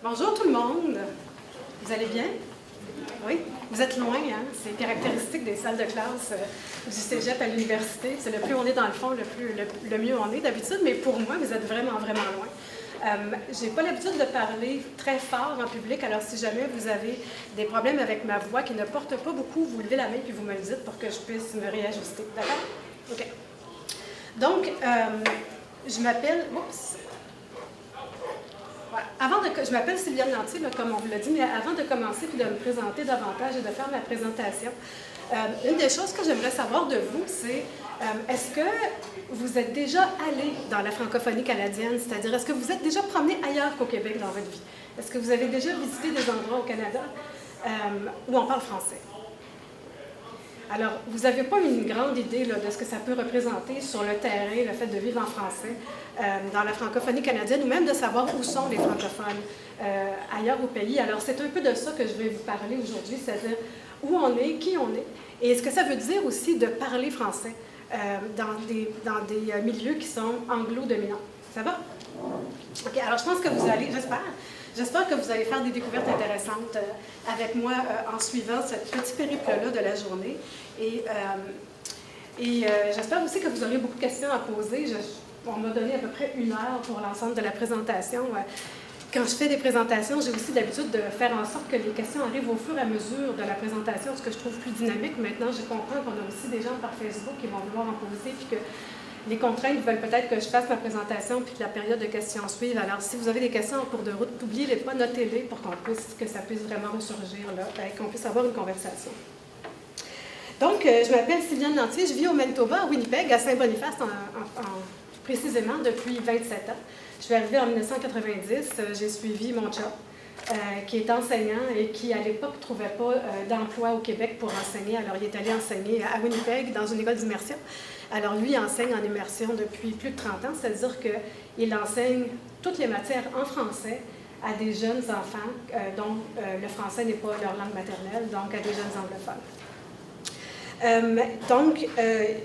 Bonjour tout le monde. Vous allez bien? Oui? Vous êtes loin, hein? C'est caractéristique des salles de classe du cégep à l'université. C'est le plus on est dans le fond, le mieux on est d'habitude, mais pour moi, vous êtes vraiment, vraiment loin. Je n'ai pas l'habitude de parler très fort en public, alors si jamais vous avez des problèmes avec ma voix qui ne porte pas beaucoup, vous levez la main puis vous me le dites pour que je puisse me réajuster. D'accord? OK. Donc, je m'appelle... Oups! Ouais. Je m'appelle Sylviane Lantier, comme on vous l'a dit, mais avant de commencer et de me présenter davantage et de faire ma présentation, une des choses que j'aimerais savoir de vous, c'est est-ce que vous êtes déjà allé dans la francophonie canadienne, c'est-à-dire est-ce que vous êtes déjà promené ailleurs qu'au Québec dans votre vie? Est-ce que vous avez déjà visité des endroits au Canada où on parle français? Alors, vous n'avez pas une grande idée là, de ce que ça peut représenter sur le terrain, le fait de vivre en français dans la francophonie canadienne, ou même de savoir où sont les francophones ailleurs au pays. Alors, c'est un peu de ça que je vais vous parler aujourd'hui, c'est-à-dire où on est, qui on est, et ce que ça veut dire aussi de parler français dans des milieux qui sont anglo-dominants. Ça va? OK, alors je pense que vous allez, j'espère que vous allez faire des découvertes intéressantes avec moi en suivant ce petit périple-là de la journée. Et j'espère aussi que vous aurez beaucoup de questions à poser. On m'a donné à peu près 1 heure pour l'ensemble de la présentation. Quand je fais des présentations, j'ai aussi l'habitude de faire en sorte que les questions arrivent au fur et à mesure de la présentation, ce que je trouve plus dynamique. Maintenant, je comprends qu'on a aussi des gens par Facebook qui vont vouloir en poser, puis que les contraintes veulent peut-être que je fasse ma présentation puis que la période de questions suive. Alors, si vous avez des questions en cours de route, n'oubliez pas, notez-les pour que ça puisse vraiment ressurgir, là, et qu'on puisse avoir une conversation. Donc, je m'appelle Sylviane Lantier, je vis au Manitoba, à Winnipeg, à Saint-Boniface, précisément depuis 27 ans. Je suis arrivée en 1990, j'ai suivi mon chum, qui est enseignant et qui, à l'époque, ne trouvait pas d'emploi au Québec pour enseigner. Alors, il est allé enseigner à Winnipeg, dans une école d'immersion. Alors, lui enseigne en immersion depuis plus de 30 ans, c'est-à-dire qu'il enseigne toutes les matières en français à des jeunes enfants dont le français n'est pas leur langue maternelle, donc à des jeunes anglophones.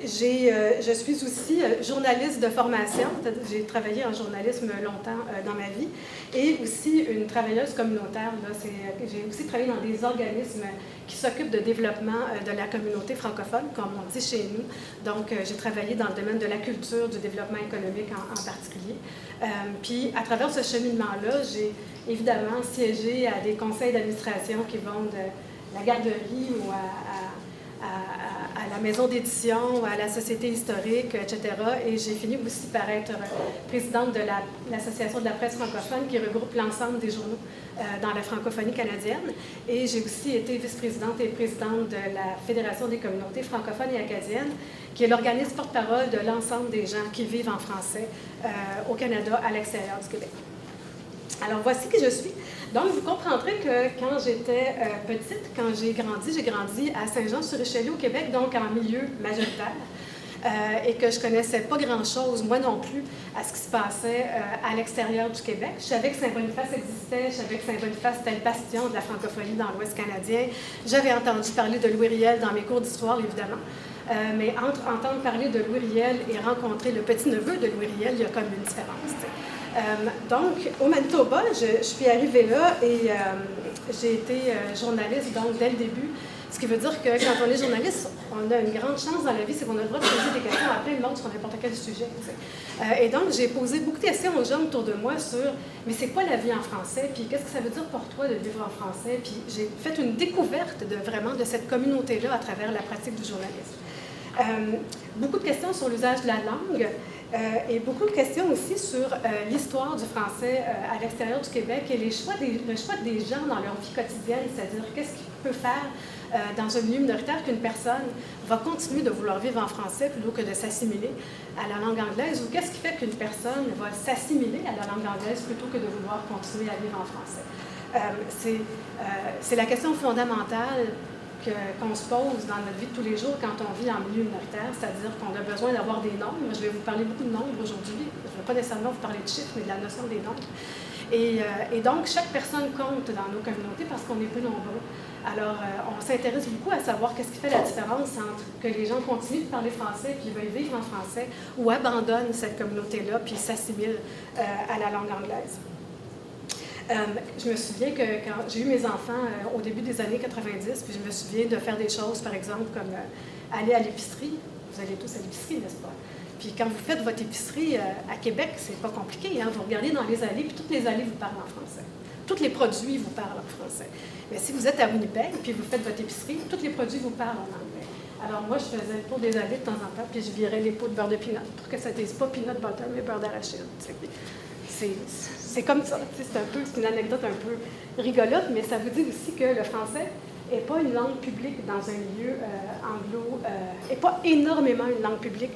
Je suis aussi journaliste de formation. J'ai travaillé en journalisme longtemps dans ma vie et aussi une travailleuse communautaire. J'ai aussi travaillé dans des organismes qui s'occupent de développement de la communauté francophone, comme on dit chez nous. Donc, j'ai travaillé dans le domaine de la culture, du développement économique en particulier. Puis, à travers ce cheminement-là, j'ai évidemment siégé à des conseils d'administration qui vont de la garderie ou à la maison d'édition, à la société historique, etc. Et j'ai fini aussi par être présidente de l'Association de la presse francophone qui regroupe l'ensemble des journaux dans la francophonie canadienne. Et j'ai aussi été vice-présidente et présidente de la Fédération des communautés francophones et acadiennes, qui est l'organisme porte-parole de l'ensemble des gens qui vivent en français au Canada, à l'extérieur du Québec. Alors, voici qui je suis. Donc, vous comprendrez que quand j'étais petite, quand j'ai grandi à Saint-Jean-sur-Richelieu, au Québec, donc en milieu majoritaire, et que je ne connaissais pas grand-chose, moi non plus, à ce qui se passait à l'extérieur du Québec. Je savais que Saint-Boniface existait, je savais que Saint-Boniface était le bastion de la francophonie dans l'Ouest canadien. J'avais entendu parler de Louis Riel dans mes cours d'histoire, évidemment. Mais entre entendre parler de Louis Riel et rencontrer le petit-neveu de Louis Riel, il y a comme une différence. Donc, au Manitoba, je suis arrivée là et j'ai été journaliste donc dès le début. Ce qui veut dire que quand on est journaliste, on a une grande chance dans la vie, c'est qu'on a le droit de poser des questions à plein de monde sur n'importe quel sujet. Et donc, j'ai posé beaucoup de questions aux gens autour de moi sur « Mais c'est quoi la vie en français? Puis qu'est-ce que ça veut dire pour toi de vivre en français? » Puis j'ai fait une découverte vraiment de cette communauté-là à travers la pratique du journalisme. Beaucoup de questions sur l'usage de la langue. Et beaucoup de questions aussi sur l'histoire du français à l'extérieur du Québec et le choix des gens dans leur vie quotidienne, c'est-à-dire qu'est-ce qui peut faire dans un milieu minoritaire qu'une personne va continuer de vouloir vivre en français plutôt que de s'assimiler à la langue anglaise, ou qu'est-ce qui fait qu'une personne va s'assimiler à la langue anglaise plutôt que de vouloir continuer à vivre en français. C'est la question fondamentale qu'on se pose dans notre vie de tous les jours quand on vit en milieu minoritaire, c'est-à-dire qu'on a besoin d'avoir des nombres. Je vais vous parler beaucoup de nombres aujourd'hui. Je ne vais pas nécessairement vous parler de chiffres, mais de la notion des nombres. Et donc, chaque personne compte dans nos communautés parce qu'on est peu nombreux. Alors, on s'intéresse beaucoup à savoir qu'est-ce qui fait la différence entre que les gens continuent de parler français puis veulent vivre en français ou abandonnent cette communauté-là puis s'assimilent à la langue anglaise. Je me souviens que quand j'ai eu mes enfants au début des années 90, puis je me souviens de faire des choses, par exemple, comme aller à l'épicerie. Vous allez tous à l'épicerie, n'est-ce pas? Puis quand vous faites votre épicerie à Québec, c'est pas compliqué. Hein? Vous regardez dans les allées, puis toutes les allées vous parlent en français. Tous les produits vous parlent en français. Mais si vous êtes à Winnipeg, puis vous faites votre épicerie, tous les produits vous parlent en anglais. Alors moi, je faisais le tour des allées de temps en temps, puis je virais les pots de beurre de pinot pour que ça ne dise pas peanut butter, mais beurre d'arachide. C'est comme ça. C'est une anecdote un peu rigolote, mais ça vous dit aussi que le français n'est pas une langue publique dans un milieu anglo... n'est pas énormément une langue publique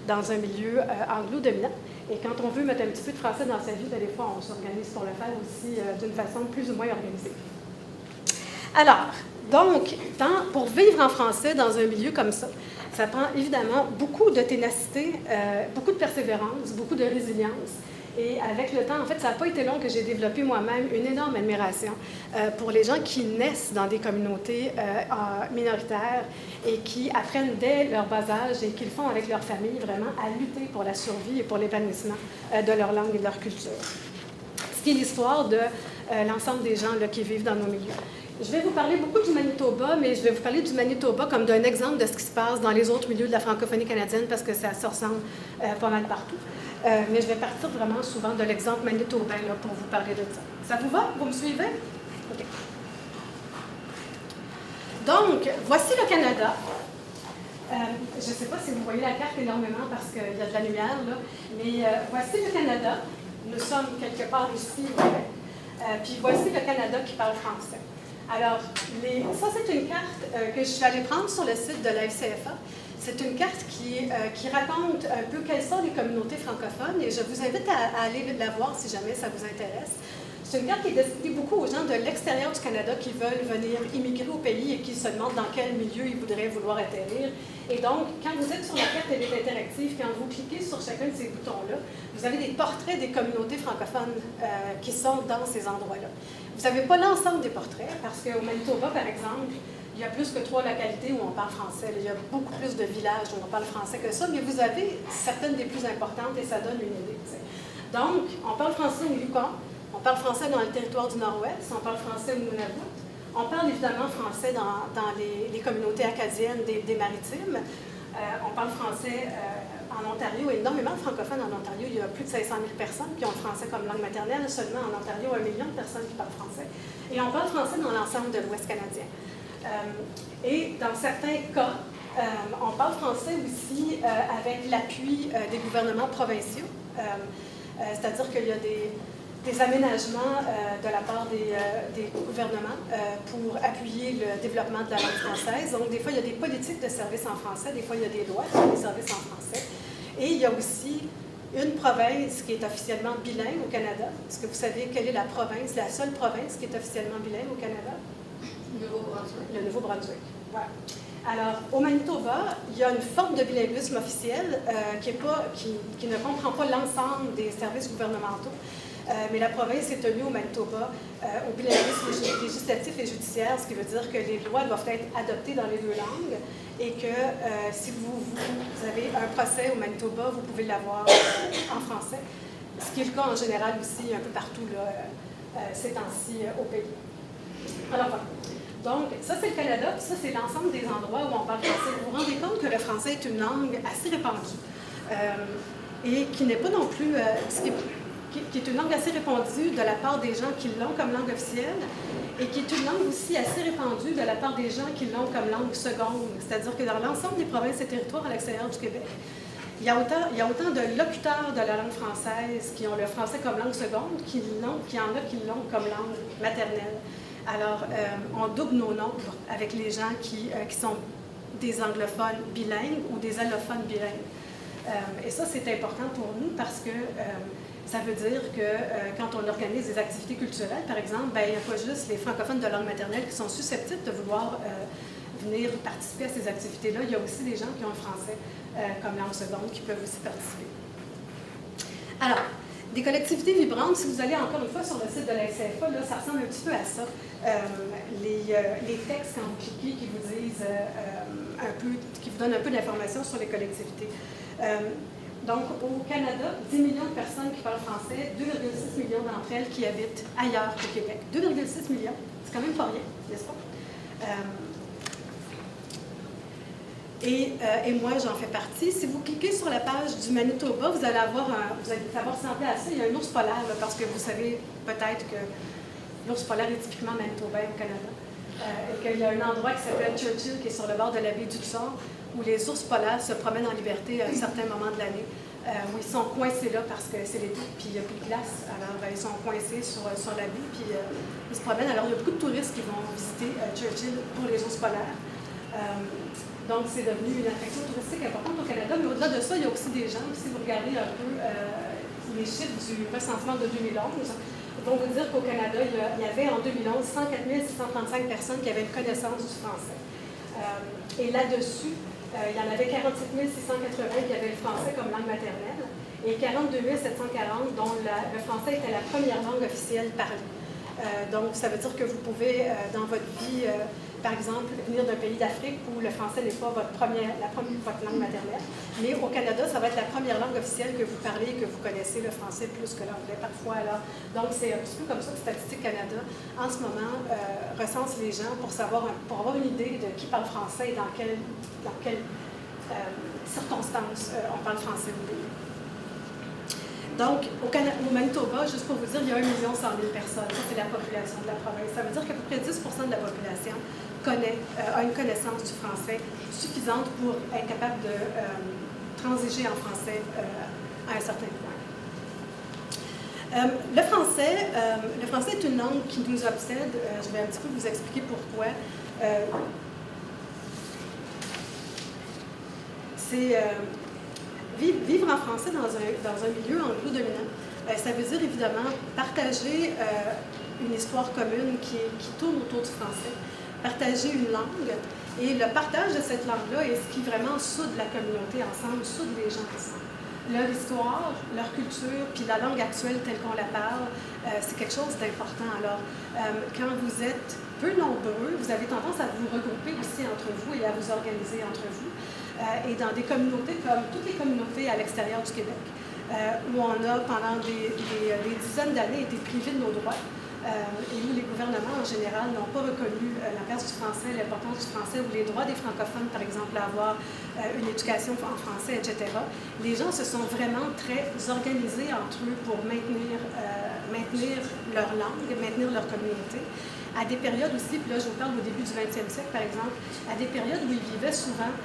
dans un milieu anglo-dominant. Et quand on veut mettre un petit peu de français dans sa vie, des fois, on s'organise pour le faire aussi d'une façon plus ou moins organisée. Alors, donc, pour vivre en français dans un milieu comme ça, ça prend évidemment beaucoup de ténacité, beaucoup de persévérance, beaucoup de résilience. Et avec le temps, en fait, ça n'a pas été long que j'ai développé moi-même une énorme admiration pour les gens qui naissent dans des communautés minoritaires et qui apprennent dès leur bas âge et qui le font avec leur famille vraiment à lutter pour la survie et pour l'épanouissement de leur langue et de leur culture. Ce qui est l'histoire de l'ensemble des gens là, qui vivent dans nos milieux. Je vais vous parler beaucoup du Manitoba, mais je vais vous parler du Manitoba comme d'un exemple de ce qui se passe dans les autres milieux de la francophonie canadienne parce que ça se ressemble pas mal partout. Mais je vais partir vraiment souvent de l'exemple manitobain là, pour vous parler de ça. Ça vous va? Vous me suivez? OK. Donc, voici le Canada. Je ne sais pas si vous voyez la carte énormément parce qu'il y a de la lumière, là, mais voici le Canada. Nous sommes quelque part ici au Québec. Puis voici le Canada qui parle français. Alors, ça, c'est une carte que je suis allée prendre sur le site de la FCFA. C'est une carte qui raconte un peu quelles sont les communautés francophones et je vous invite à aller la voir si jamais ça vous intéresse. C'est une carte qui est destinée beaucoup aux gens de l'extérieur du Canada qui veulent venir immigrer au pays et qui se demandent dans quel milieu ils voudraient vouloir atterrir. Et donc, quand vous êtes sur la carte, elle est interactive. Quand vous cliquez sur chacun de ces boutons-là, vous avez des portraits des communautés francophones qui sont dans ces endroits-là. Vous n'avez pas l'ensemble des portraits, parce qu'au Manitoba, par exemple, il y a plus que 3 localités où on parle français. Il y a beaucoup plus de villages où on parle français que ça, mais vous avez certaines des plus importantes et ça donne une idée. T'sais. Donc, on parle français au Yukon, on parle français dans le territoire du Nord-Ouest, on parle français au Nunavut, on parle évidemment français dans les communautés acadiennes des Maritimes, on parle français en Ontario, énormément de francophones en Ontario. Il y a plus de 500 000 personnes qui ont le français comme langue maternelle, seulement en Ontario, 1 million de personnes qui parlent français. Et on parle français dans l'ensemble de l'Ouest canadien. Et dans certains cas, on parle français aussi avec l'appui des gouvernements provinciaux, c'est-à-dire qu'il y a des aménagements de la part des gouvernements pour appuyer le développement de la langue française. Donc, des fois, il y a des politiques de services en français, des fois, il y a des lois sur les services en français. Et il y a aussi une province qui est officiellement bilingue au Canada. Est-ce que vous savez quelle est la province, la seule province qui est officiellement bilingue au Canada? Le Nouveau-Brunswick. Voilà. Alors, au Manitoba, il y a une forme de bilinguisme officiel qui ne comprend pas l'ensemble des services gouvernementaux. Mais la province est tenue au Manitoba au bilinguisme législatif et judiciaire, ce qui veut dire que les lois doivent être adoptées dans les 2 langues et que si vous avez un procès au Manitoba, vous pouvez l'avoir en français, ce qui est le cas en général aussi un peu partout là, ces temps-ci au pays. Alors voilà. Donc, ça c'est le Canada, puis ça c'est l'ensemble des endroits où on parle français. Vous vous rendez compte que le français est une langue assez répandue et qui n'est pas non plus... qui est une langue assez répandue de la part des gens qui l'ont comme langue officielle et qui est une langue aussi assez répandue de la part des gens qui l'ont comme langue seconde. C'est-à-dire que dans l'ensemble des provinces et territoires à l'extérieur du Québec, il y a autant de locuteurs de la langue française qui ont le français comme langue seconde qu'il y en a qui l'ont comme langue maternelle. Alors, on double nos nombres avec les gens qui sont des anglophones bilingues ou des allophones bilingues. Et ça, c'est important pour nous parce que ça veut dire que quand on organise des activités culturelles, par exemple, il n'y a pas juste les francophones de langue maternelle qui sont susceptibles de vouloir venir participer à ces activités-là. Il y a aussi des gens qui ont le français comme langue seconde qui peuvent aussi participer. Alors, des collectivités vibrantes, si vous allez encore une fois sur le site de la SCFA, là, ça ressemble un petit peu à ça. Les textes, quand vous cliquez, qui vous disent qui vous donnent un peu d'informations sur les collectivités. Donc, au Canada, 10 millions de personnes qui parlent français, 2,6 millions d'entre elles qui habitent ailleurs qu'au Québec. 2,6 millions, c'est quand même pas rien, n'est-ce pas? Et moi, j'en fais partie. Si vous cliquez sur la page du Manitoba, vous allez savoir ressembler à ça. Il y a un ours polaire, là, parce que vous savez peut-être que l'ours polaire est typiquement manitobain au Canada. Et qu'il y a un endroit qui s'appelle Churchill, qui est sur le bord de la baie du Tussauds, où les ours polaires se promènent en liberté à un certain moment de l'année, où ils sont coincés là parce que c'est l'été, puis il n'y a plus de glace. Alors, ils sont coincés sur la baie, puis ils se promènent. Alors, il y a beaucoup de touristes qui vont visiter Churchill pour les ours polaires. Donc, c'est devenu une attraction touristique importante au Canada. Mais au-delà de ça, il y a aussi des gens, si vous regardez un peu les chiffres du recensement de 2011, ils vont vous dire qu'au Canada, il y avait en 2011 104 635 personnes qui avaient une connaissance du français. Et là-dessus, il y en avait 47 680 qui avaient le français comme langue maternelle et 42 740 dont le français était la première langue officielle parlée. Donc, ça veut dire que vous pouvez, dans votre vie, par exemple, venir d'un pays d'Afrique où le français n'est pas votre langue maternelle, mais au Canada, ça va être la première langue officielle que vous parlez et que vous connaissez le français plus que l'anglais parfois. Alors, donc, c'est un petit peu comme ça que Statistique Canada, en ce moment, recense les gens pour avoir une idée de qui parle français et dans quelles circonstances on parle français au pays. Donc, au Manitoba, juste pour vous dire, il y a 1 100 000 personnes. Ça, c'est la population de la province. Ça veut dire qu'à peu près 10 de la population a une connaissance du français suffisante pour être capable de transiger en français à un certain point. Le français est une langue qui nous obsède. Je vais un petit peu vous expliquer pourquoi. Vivre en français dans un milieu anglo-dominant, ça veut dire évidemment partager une histoire commune qui tourne autour du français, partager une langue, et le partage de cette langue-là est ce qui vraiment soude la communauté ensemble, soude les gens ensemble. Leur histoire, leur culture, puis la langue actuelle telle qu'on la parle, c'est quelque chose d'important. Alors, quand vous êtes peu nombreux, vous avez tendance à vous regrouper aussi entre vous et à vous organiser entre vous. Et dans des communautés comme toutes les communautés à l'extérieur du Québec, où on a pendant des dizaines d'années été privés de nos droits, et où les gouvernements en général n'ont pas reconnu la place du français, l'importance du français, ou les droits des francophones, par exemple, à avoir une éducation en français, etc. Les gens se sont vraiment très organisés entre eux pour maintenir leur langue, maintenir leur communauté. À des périodes aussi, puis là je vous parle au début du 20e siècle par exemple, à des périodes où ils vivaient souvent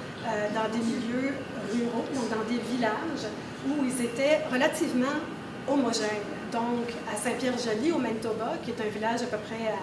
dans des milieux ruraux, donc dans des villages où ils étaient relativement homogènes. Donc à Saint-Pierre-Joly, au Manitoba, qui est un village à peu près à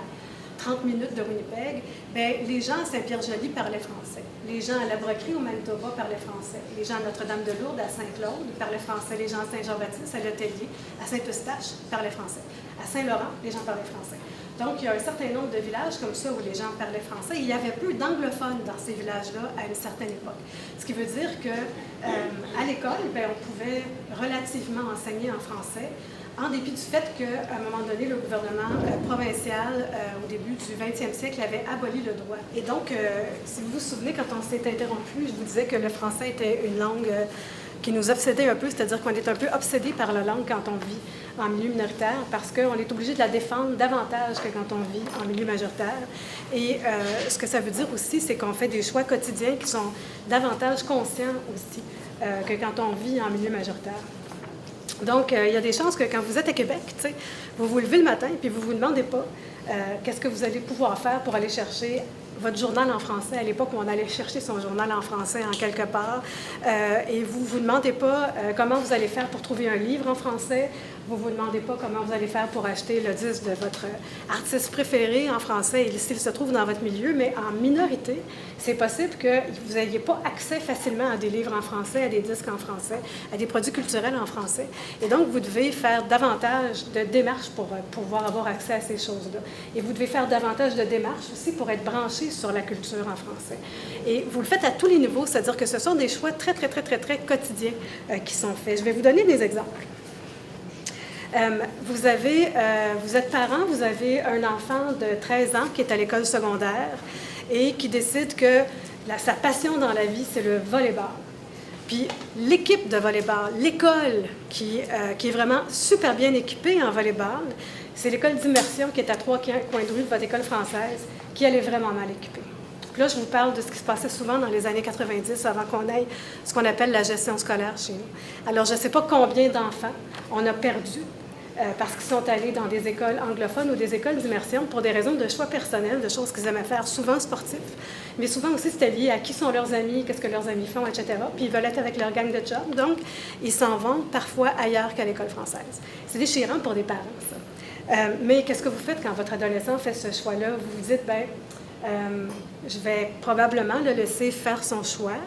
30 minutes de Winnipeg, bien, les gens à Saint-Pierre-Joly parlaient français. Les gens à La Brocquerie, au Manitoba, parlaient français. Les gens à Notre-Dame-de-Lourdes, à Saint-Claude, parlaient français. Les gens à Saint-Jean-Baptiste, à l'Atelier, à Saint-Eustache, parlaient français. À Saint-Laurent, les gens parlaient français. Donc, il y a un certain nombre de villages comme ça où les gens parlaient français. Il y avait peu d'anglophones dans ces villages-là à une certaine époque. Ce qui veut dire qu'à l'école, on pouvait relativement enseigner en français, en dépit du fait qu'à un moment donné, le gouvernement provincial, au début du 20e siècle, avait aboli le droit. Et donc, si vous vous souvenez, quand on s'est interrompu, je vous disais que le français était une langue qui nous obsédait un peu, c'est-à-dire qu'on est un peu obsédé par la langue quand on vit en milieu minoritaire, parce qu'on est obligé de la défendre davantage que quand on vit en milieu majoritaire. Et ce que ça veut dire aussi, c'est qu'on fait des choix quotidiens qui sont davantage conscients aussi que quand on vit en milieu majoritaire. Donc, il y a des chances que quand vous êtes à Québec, vous vous levez le matin et vous ne vous demandez pas qu'est-ce que vous allez pouvoir faire pour aller chercher votre journal en français, à l'époque où on allait chercher son journal en français en quelque part, et vous ne vous demandez pas comment vous allez faire pour trouver un livre en français, vous ne vous demandez pas comment vous allez faire pour acheter le disque de votre artiste préféré en français, s'il se trouve dans votre milieu, mais en minorité, c'est possible que vous n'ayez pas accès facilement à des livres en français, à des disques en français, à des produits culturels en français. Et donc, vous devez faire davantage de démarches pour pouvoir avoir accès à ces choses-là. Et vous devez faire davantage de démarches aussi pour être branché sur la culture en français. Et vous le faites à tous les niveaux, c'est-à-dire que ce sont des choix très, très, très, très, très quotidiens qui sont faits. Je vais vous donner des exemples. Vous êtes parent, vous avez un enfant de 13 ans qui est à l'école secondaire et qui décide que sa passion dans la vie, c'est le volleyball. Puis l'équipe de volleyball, l'école qui est vraiment super bien équipée en volleyball, c'est l'école d'immersion qui est à 3 coins de rue de votre école française, qui elle est vraiment mal équipée. Puis là, je vous parle de ce qui se passait souvent dans les années 90, avant qu'on ait ce qu'on appelle la gestion scolaire chez nous. Alors, je ne sais pas combien d'enfants on a perdu parce qu'ils sont allés dans des écoles anglophones ou des écoles d'immersion pour des raisons de choix personnels, de choses qu'ils aimaient faire, souvent sportifs, mais souvent aussi c'était lié à qui sont leurs amis, qu'est-ce que leurs amis font, etc. Puis ils veulent être avec leur gang de chums, donc ils s'en vont parfois ailleurs qu'à l'école française. C'est déchirant pour des parents, ça. Mais qu'est-ce que vous faites quand votre adolescent fait ce choix-là? Vous vous dites, je vais probablement le laisser faire son choix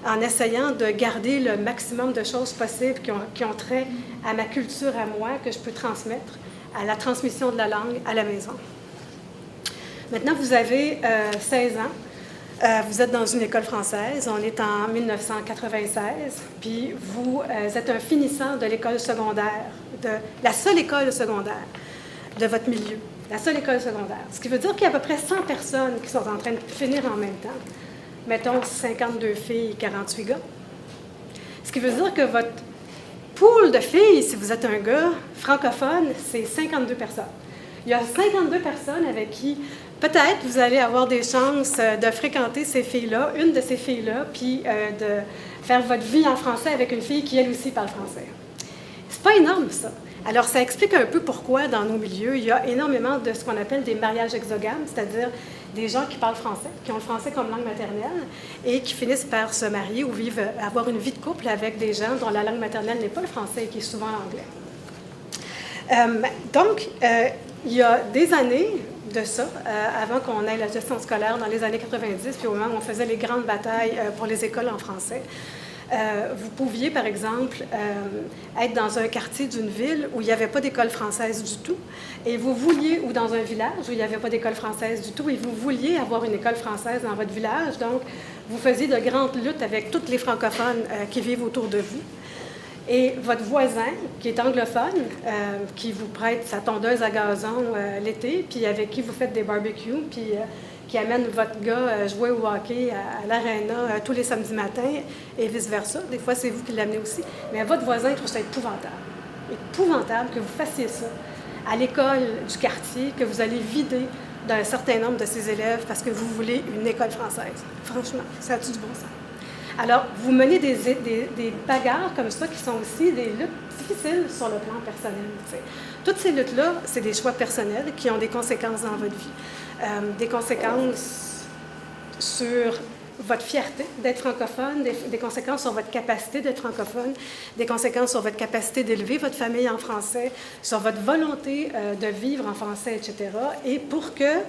en essayant de garder le maximum de choses possibles qui ont trait à ma culture à moi, que je peux transmettre, à la transmission de la langue à la maison. Maintenant, vous avez 16 ans, vous êtes dans une école française, on est en 1996, puis vous êtes un finissant de l'école secondaire, de la seule école secondaire de votre milieu, la seule école secondaire. Ce qui veut dire qu'il y a à peu près 100 personnes qui sont en train de finir en même temps. Mettons 52 filles, 48 gars. Ce qui veut dire que votre pool de filles, si vous êtes un gars francophone, c'est 52 personnes. Il y a 52 personnes avec qui peut-être vous allez avoir des chances de fréquenter ces filles-là, une de ces filles-là, puis de faire votre vie en français avec une fille qui, elle aussi, parle français. C'est pas énorme, ça. Alors, ça explique un peu pourquoi, dans nos milieux, il y a énormément de ce qu'on appelle des mariages exogames, c'est-à-dire des gens qui parlent français, qui ont le français comme langue maternelle et qui finissent par se marier ou avoir une vie de couple avec des gens dont la langue maternelle n'est pas le français et qui est souvent l'anglais. Donc, il y a des années de ça, avant qu'on ait la gestion scolaire dans les années 90, puis au moment où on faisait les grandes batailles pour les écoles en français, vous pouviez, par exemple, être dans un quartier d'une ville où il n'y avait pas d'école française du tout, et vous vouliez, ou dans un village où il n'y avait pas d'école française du tout, et vous vouliez avoir une école française dans votre village, donc vous faisiez de grandes luttes avec tous les francophones qui vivent autour de vous. Et votre voisin, qui est anglophone, qui vous prête sa tondeuse à gazon l'été, puis avec qui vous faites des barbecues, puis qui amène votre gars jouer au hockey à l'aréna tous les samedis matins et vice-versa. Des fois, c'est vous qui l'amenez aussi. Mais votre voisin trouve ça épouvantable. Épouvantable que vous fassiez ça à l'école du quartier, que vous allez vider d'un certain nombre de ses élèves parce que vous voulez une école française. Franchement, ça a-tu du bon sens? Alors, vous menez des bagarres comme ça qui sont aussi des luttes difficiles sur le plan personnel. T'sais. Toutes ces luttes-là, c'est des choix personnels qui ont des conséquences dans votre vie. Des conséquences sur votre fierté d'être francophone, des conséquences sur votre capacité d'être francophone, des conséquences sur votre capacité d'élever votre famille en français, sur votre volonté de vivre en français, etc. Et pour que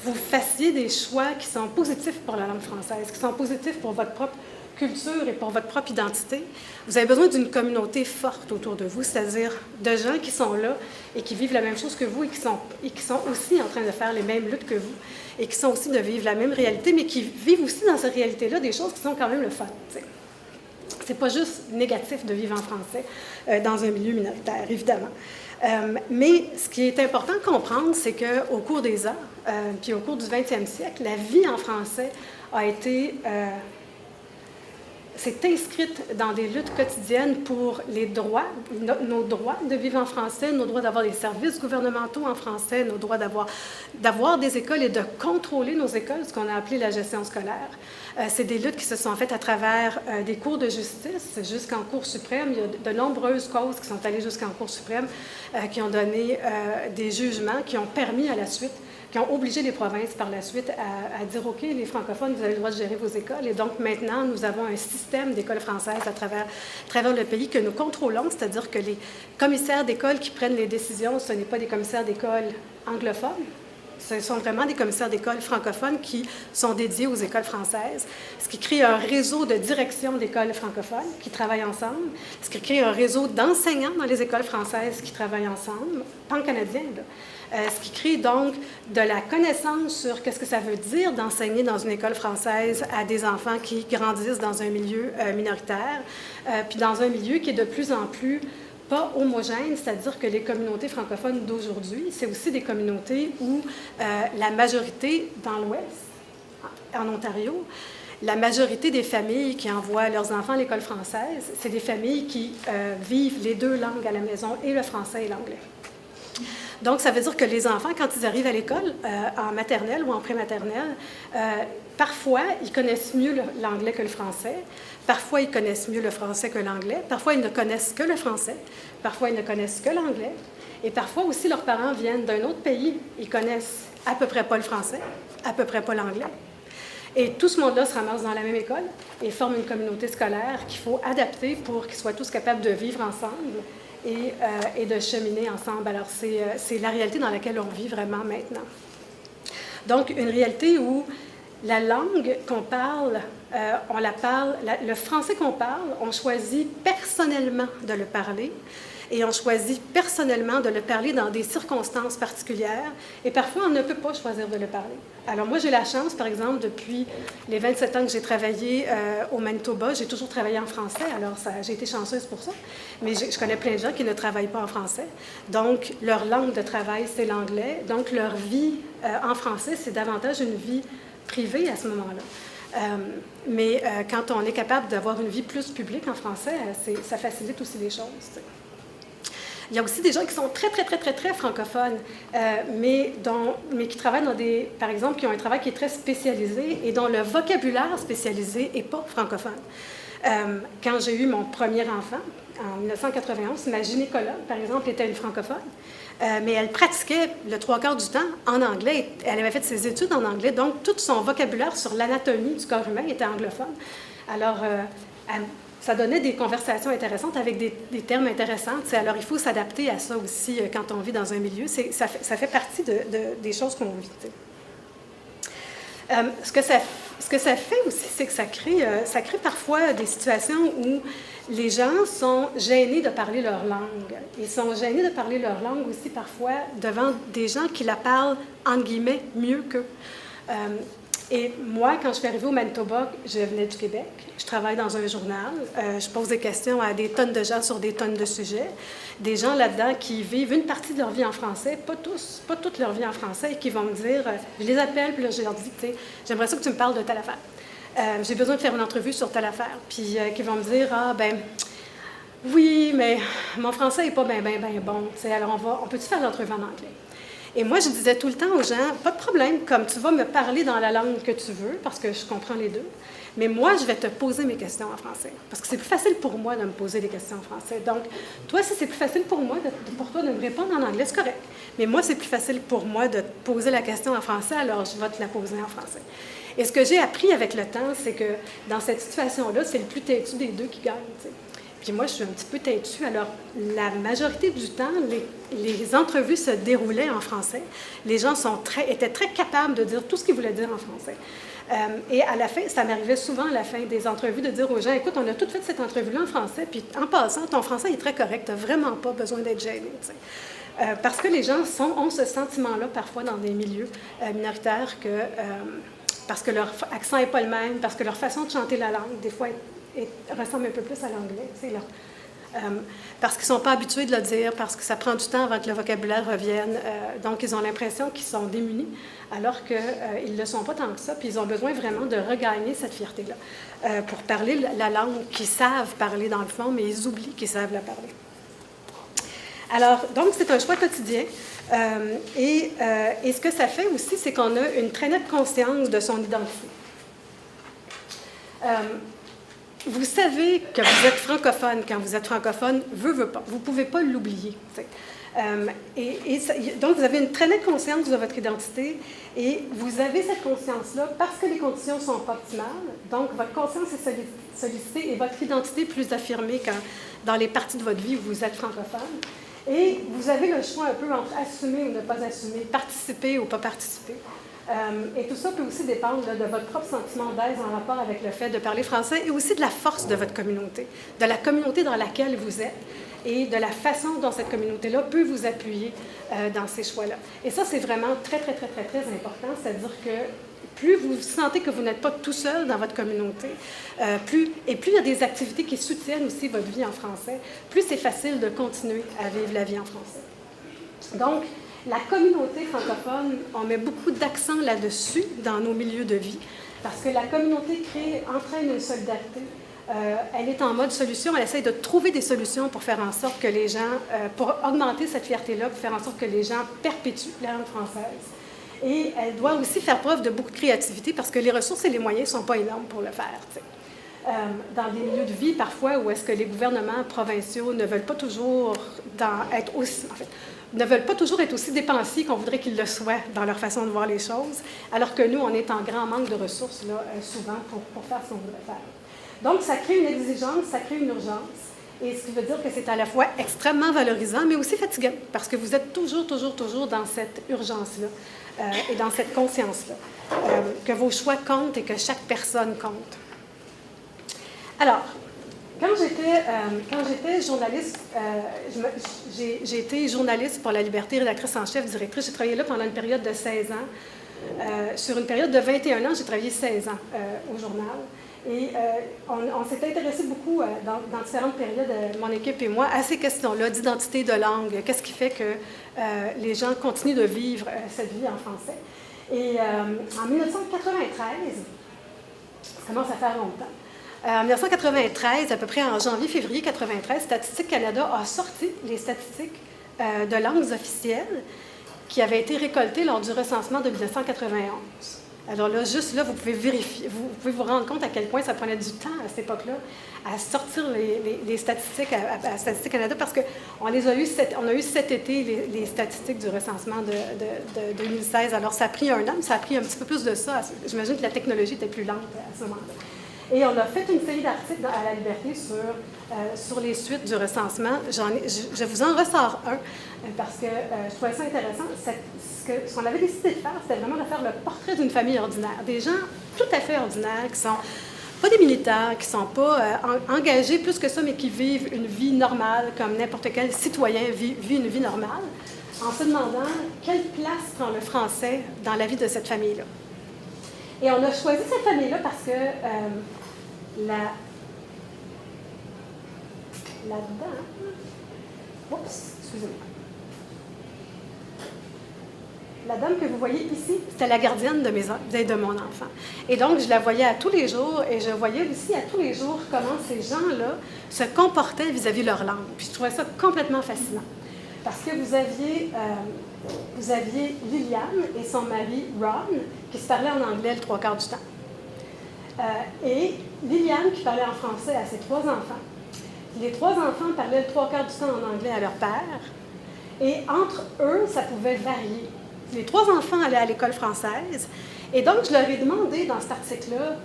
vous fassiez des choix qui sont positifs pour la langue française, qui sont positifs pour votre propre culture et pour votre propre identité, vous avez besoin d'une communauté forte autour de vous, c'est-à-dire de gens qui sont là et qui vivent la même chose que vous et qui sont aussi en train de faire les mêmes luttes que vous et qui sont aussi de vivre la même réalité, mais qui vivent aussi dans cette réalité-là des choses qui sont quand même le fun. C'est pas juste négatif de vivre en français dans un milieu minoritaire, évidemment. Mais ce qui est important de comprendre, c'est qu'au cours des ans, puis au cours du 20e siècle, la vie en français a été... s'est inscrite dans des luttes quotidiennes pour les droits, nos droits de vivre en français, nos droits d'avoir des services gouvernementaux en français, nos droits d'avoir des écoles et de contrôler nos écoles, ce qu'on a appelé la gestion scolaire. C'est des luttes qui se sont faites à travers des cours de justice jusqu'en Cour suprême. Il y a de nombreuses causes qui sont allées jusqu'en Cour suprême, qui ont donné des jugements qui ont permis à la suite, qui ont obligé les provinces par la suite à dire « OK, les francophones, vous avez le droit de gérer vos écoles. » Et donc maintenant, nous avons un système d'écoles françaises à travers le pays que nous contrôlons, c'est-à-dire que les commissaires d'école qui prennent les décisions, ce n'est pas des commissaires d'école anglophones, ce sont vraiment des commissaires d'école francophones qui sont dédiés aux écoles françaises, ce qui crée un réseau de direction d'écoles francophones qui travaillent ensemble, ce qui crée un réseau d'enseignants dans les écoles françaises qui travaillent ensemble, pan-canadiens, là. Ce qui crée donc de la connaissance sur qu'est-ce que ça veut dire d'enseigner dans une école française à des enfants qui grandissent dans un milieu minoritaire, puis dans un milieu qui est de plus en plus pas homogène, c'est-à-dire que les communautés francophones d'aujourd'hui, c'est aussi des communautés où la majorité dans l'Ouest, en Ontario, la majorité des familles qui envoient leurs enfants à l'école française, c'est des familles qui vivent les deux langues à la maison, et le français et l'anglais. Donc, ça veut dire que les enfants, quand ils arrivent à l'école, en maternelle ou en prématernelle, parfois, ils connaissent mieux l'anglais que le français. Parfois, ils connaissent mieux le français que l'anglais. Parfois, ils ne connaissent que le français. Parfois, ils ne connaissent que l'anglais. Et parfois aussi, leurs parents viennent d'un autre pays. Ils connaissent à peu près pas le français, à peu près pas l'anglais. Et tout ce monde-là se ramasse dans la même école et forme une communauté scolaire qu'il faut adapter pour qu'ils soient tous capables de vivre ensemble et de cheminer ensemble. Alors, c'est la réalité dans laquelle on vit vraiment maintenant. Donc, une réalité où la langue qu'on parle, on la parle, le français qu'on parle, on choisit personnellement de le parler et on choisit personnellement de le parler dans des circonstances particulières et parfois on ne peut pas choisir de le parler. Alors moi j'ai la chance, par exemple, depuis les 27 ans que j'ai travaillé au Manitoba, j'ai toujours travaillé en français, alors j'ai été chanceuse pour ça, mais je connais plein de gens qui ne travaillent pas en français, donc leur langue de travail c'est l'anglais, donc leur vie en français c'est davantage une vie privée à ce moment-là. Mais quand on est capable d'avoir une vie plus publique en français, ça facilite aussi les choses. T'sais. Il y a aussi des gens qui sont très francophones, mais qui travaillent dans par exemple, qui ont un travail qui est très spécialisé et dont le vocabulaire spécialisé n'est pas francophone. Quand j'ai eu mon premier enfant, en 1991, ma gynécologue, par exemple, était une francophone, mais elle pratiquait le 3/4 du temps en anglais. Elle avait fait ses études en anglais, donc tout son vocabulaire sur l'anatomie du corps humain était anglophone. Alors, ça donnait des conversations intéressantes avec des termes intéressants. Alors, il faut s'adapter à ça aussi quand on vit dans un milieu. Ça fait partie des choses qu'on vit. Ce que ça fait aussi, c'est que ça crée parfois des situations où les gens sont gênés de parler leur langue. Ils sont gênés de parler leur langue aussi parfois devant des gens qui la parlent, entre guillemets, mieux qu'eux. Et moi, quand je suis arrivée au Manitoba, je venais du Québec. Je travaille dans un journal. Je pose des questions à des tonnes de gens sur des tonnes de sujets. Des gens là-dedans qui vivent une partie de leur vie en français, pas tous, pas toute leur vie en français, et qui vont me dire, je les appelle, puis là, je leur dis, tu sais, j'aimerais ça que tu me parles de telle affaire. J'ai besoin de faire une entrevue sur telle affaire. Puis qui vont me dire, oui, mais mon français n'est pas bien bon. Alors, on peut-tu faire l'entrevue en anglais? Et moi, je disais tout le temps aux gens, pas de problème, comme tu vas me parler dans la langue que tu veux, parce que je comprends les deux, mais moi, je vais te poser mes questions en français, parce que c'est plus facile pour moi de me poser des questions en français. Donc, toi, si c'est plus facile pour toi de me répondre en anglais, c'est correct. Mais moi, c'est plus facile pour moi de te poser la question en français, alors je vais te la poser en français. Et ce que j'ai appris avec le temps, c'est que dans cette situation-là, c'est le plus têtu des deux qui gagne, t'sais. Puis moi, je suis un petit peu têtue. Alors, la majorité du temps, les entrevues se déroulaient en français. Les gens étaient très capables de dire tout ce qu'ils voulaient dire en français. Et à la fin, ça m'arrivait souvent à la fin des entrevues de dire aux gens, écoute, on a tout fait cette entrevue-là en français, puis en passant, ton français est très correct, tu n'as vraiment pas besoin d'être gêné. Parce que les gens ont ce sentiment-là parfois dans des milieux minoritaires parce que leur accent n'est pas le même, parce que leur façon de chanter la langue, des fois, ressemble un peu plus à l'anglais. Parce qu'ils ne sont pas habitués de le dire, parce que ça prend du temps avant que le vocabulaire revienne. Donc, ils ont l'impression qu'ils sont démunis, alors qu'ils ne le sont pas tant que ça. Puis, ils ont besoin vraiment de regagner cette fierté-là pour parler la langue qu'ils savent parler dans le fond, mais ils oublient qu'ils savent la parler. Alors, donc, c'est un choix quotidien. Et ce que ça fait aussi, c'est qu'on a une très nette conscience de son identité. Vous savez que vous êtes francophone quand vous êtes francophone, veut pas. Vous ne pouvez pas l'oublier. Donc, vous avez une très nette conscience de votre identité et vous avez cette conscience-là parce que les conditions ne sont pas optimales. Donc, votre conscience est sollicitée et votre identité plus affirmée dans les parties de votre vie où vous êtes francophone. Et vous avez le choix un peu entre assumer ou ne pas assumer, participer ou pas participer. Et tout ça peut aussi dépendre de votre propre sentiment d'aise en rapport avec le fait de parler français et aussi de la force de votre communauté, de la communauté dans laquelle vous êtes et de la façon dont cette communauté-là peut vous appuyer dans ces choix-là. Et ça, c'est vraiment très important, c'est-à-dire que plus vous sentez que vous n'êtes pas tout seul dans votre communauté, plus il y a des activités qui soutiennent aussi votre vie en français, plus c'est facile de continuer à vivre la vie en français. Donc, la communauté francophone, on met beaucoup d'accent là-dessus dans nos milieux de vie. Parce que la communauté créée entraîne une solidarité. Elle est en mode solution, elle essaie de trouver des solutions pour faire en sorte que les gens, pour augmenter cette fierté-là, pour faire en sorte que les gens perpétuent la langue française. Et elle doit aussi faire preuve de beaucoup de créativité parce que les ressources et les moyens ne sont pas énormes pour le faire. Dans des milieux de vie, parfois, où est-ce que les gouvernements provinciaux ne veulent pas toujours ne veulent pas toujours être aussi dépensiers qu'on voudrait qu'ils le soient dans leur façon de voir les choses, alors que nous, on est en grand manque de ressources, là, souvent, pour faire ce qu'on voudrait faire. Donc, ça crée une exigence, ça crée une urgence, et ce qui veut dire que c'est à la fois extrêmement valorisant, mais aussi fatigant, parce que vous êtes toujours dans cette urgence-là, et dans cette conscience-là, que vos choix comptent et que chaque personne compte. Alors, quand j'étais journaliste, j'ai été journaliste pour La Liberté, rédactrice en chef, directrice. J'ai travaillé là pendant une période de 16 ans. Sur une période de 21 ans, j'ai travaillé 16 ans au journal. Et on s'est intéressé beaucoup dans différentes périodes, mon équipe et moi, à ces questions-là d'identité, de langue. Qu'est-ce qui fait que les gens continuent de vivre cette vie en français? Et en 1993, ça commence à faire longtemps, en 1993, à peu près en janvier-février 1993, Statistique Canada a sorti les statistiques de langues officielles qui avaient été récoltées lors du recensement de 1991. Alors là, juste là, vous pouvez vérifier, vous pouvez vous rendre compte à quel point ça prenait du temps à cette époque-là à sortir les statistiques à Statistique Canada, parce qu'on les a eu on a eu cet été les statistiques du recensement de 2016. Alors ça a pris un an, mais ça a pris un petit peu plus de ça. J'imagine que la technologie était plus lente à ce moment-là. Et on a fait une série d'articles à La Liberté sur les suites du recensement. Je vous en ressors un, parce que je trouvais ça intéressant. Ce qu'on avait décidé de faire, c'était vraiment de faire le portrait d'une famille ordinaire. Des gens tout à fait ordinaires, qui sont pas des militaires, qui ne sont pas engagés plus que ça, mais qui vivent une vie normale, comme n'importe quel citoyen vit une vie normale, en se demandant quelle place prend le français dans la vie de cette famille-là. Et on a choisi cette famille-là parce que là-dedans, excusez-moi. La dame que vous voyez ici, c'était la gardienne de mon enfant. Et donc, je la voyais à tous les jours, et je voyais aussi à tous les jours comment ces gens-là se comportaient vis-à-vis de leur langue. Puis je trouvais ça complètement fascinant. Parce que vous aviez Liliane et son mari Ron, qui se parlaient en anglais le 3/4 du temps. Et Liliane qui parlait en français à ses 3 enfants. Les 3 enfants parlaient le 3/4 du temps en anglais à leur père. Et entre eux, ça pouvait varier. Les 3 enfants allaient à l'école française. Et donc, je leur ai demandé dans cet article-là,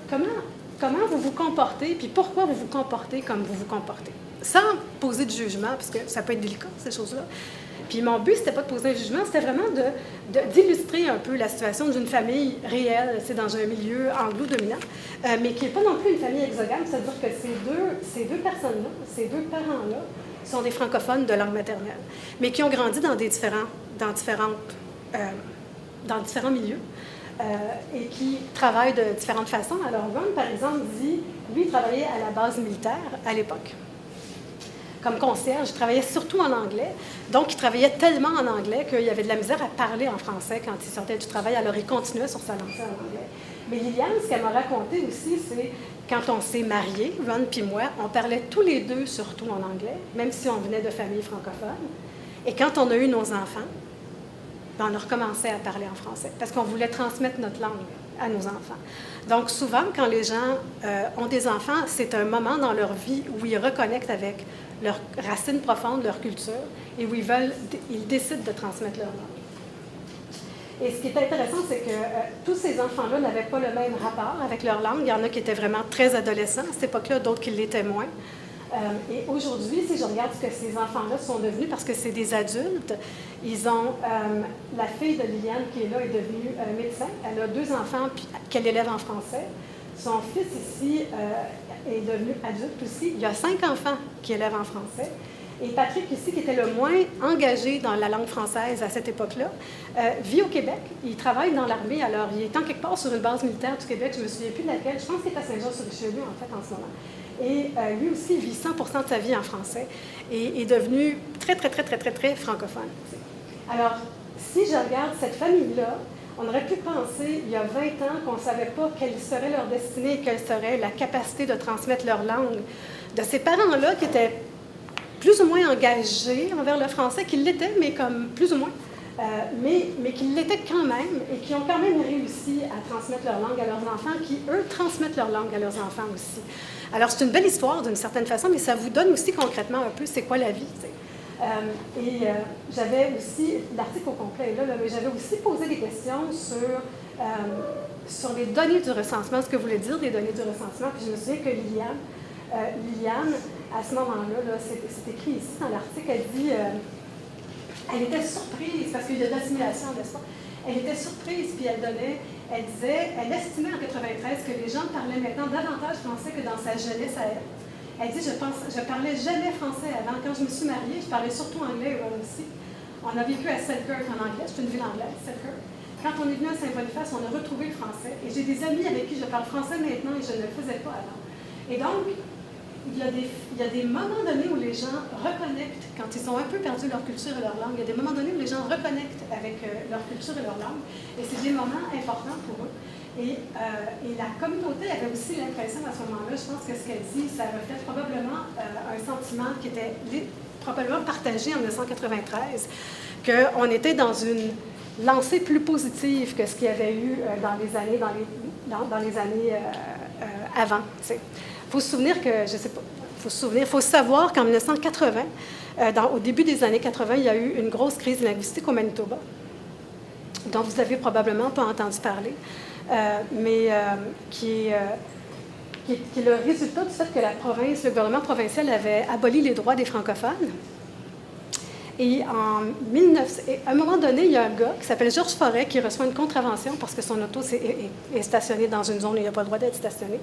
comment vous vous comportez, puis pourquoi vous vous comportez comme vous vous comportez. Sans poser de jugement, parce que ça peut être délicat, ces choses-là. Puis mon but, c'était pas de poser un jugement, c'était vraiment d'illustrer un peu la situation d'une famille réelle, c'est dans un milieu anglo-dominant, mais qui n'est pas non plus une famille exogame, c'est-à-dire que ces deux personnes-là, ces 2 parents-là, sont des francophones de langue maternelle, mais qui ont grandi dans différents milieux. Et qui travaillent de différentes façons. Alors, Ron, par exemple, lui, travaillait à la base militaire à l'époque. Comme concierge, il travaillait surtout en anglais. Donc, il travaillait tellement en anglais qu'il avait de la misère à parler en français quand il sortait du travail. Alors, il continuait sur sa lancée en anglais. Mais Liliane, ce qu'elle m'a raconté aussi, c'est quand on s'est mariés, Ron puis moi, on parlait tous les 2 surtout en anglais, même si on venait de familles francophones. Et quand on a eu nos enfants, on a recommencé à parler en français, parce qu'on voulait transmettre notre langue à nos enfants. Donc, souvent, quand les gens ont des enfants, c'est un moment dans leur vie où ils reconnectent avec leurs racines profondes, leur culture, et où ils décident de transmettre leur langue. Et ce qui est intéressant, c'est que tous ces enfants-là n'avaient pas le même rapport avec leur langue. Il y en a qui étaient vraiment très adolescents à cette époque-là, d'autres qui l'étaient moins. Et aujourd'hui, si je regarde ce que ces enfants-là sont devenus, parce que c'est des adultes, ils ont... la fille de Liliane qui est là est devenue médecin. Elle a 2 enfants qu'elle élève en français. Son fils ici est devenu adulte aussi. Il y a 5 enfants qui élèvent en français. Et Patrick ici, qui était le moins engagé dans la langue française à cette époque-là, vit au Québec. Il travaille dans l'armée. Alors, il est en quelque part sur une base militaire du Québec. Je ne me souviens plus de laquelle. Je pense qu'il est à Saint-Jean-sur-Richelieu, en fait, en ce moment. Et lui aussi vit 100% de sa vie en français et est devenu très, très, très, très, très, très francophone. Alors, si je regarde cette famille-là, On aurait pu penser, il y a 20 ans, qu'on ne savait pas quelle serait leur destinée et quelle serait la capacité de transmettre leur langue. De ces parents-là qui étaient plus ou moins engagés envers le français, qui l'étaient, mais comme plus ou moins, mais qui l'étaient quand même et qui ont quand même réussi à transmettre leur langue à leurs enfants, qui, eux, transmettent leur langue à leurs enfants aussi. Alors, c'est une belle histoire d'une certaine façon, mais ça vous donne aussi concrètement un peu c'est quoi la vie, tu sais. J'avais aussi, l'article au complet là, mais j'avais aussi posé des questions sur les données du recensement, ce que voulait dire les données du recensement. Puis je me souviens que Liliane, à ce moment-là, là, c'est écrit ici dans l'article, elle dit, elle était surprise, parce qu'il y a de l'assimilation, n'est-ce pas? Elle était surprise, puis elle estimait en 93 que les gens parlaient maintenant davantage français que dans sa jeunesse à elle. Elle dit, je parlais jamais français avant. Quand je me suis mariée, je parlais surtout anglais aussi. On a vécu à Selkirk en anglais, c'est une ville anglaise, Selkirk. Quand on est venu à Saint-Boniface, on a retrouvé le français. Et j'ai des amis avec qui je parle français maintenant et je ne le faisais pas avant. Et donc, il y a des moments donnés où les gens reconnectent, quand ils ont un peu perdu leur culture et leur langue, il y a des moments donnés où les gens reconnectent avec leur culture et leur langue. Et c'est des moments importants pour eux. Et la communauté avait aussi l'impression à ce moment-là, je pense que ce qu'elle dit, ça reflète probablement un sentiment qui était probablement partagé en 1993, qu'on était dans une lancée plus positive que ce qu'il y avait eu dans les années avant. Il faut se souvenir que, je sais pas, il faut savoir qu'en 1980, au début des années 80, il y a eu une grosse crise linguistique au Manitoba, dont vous n'avez probablement pas entendu parler. Mais qui est le résultat du fait que le gouvernement provincial avait aboli les droits des francophones. Et à un moment donné, il y a un gars qui s'appelle Georges Forêt qui reçoit une contravention parce que son auto est stationnée dans une zone où il n'a pas le droit d'être stationné.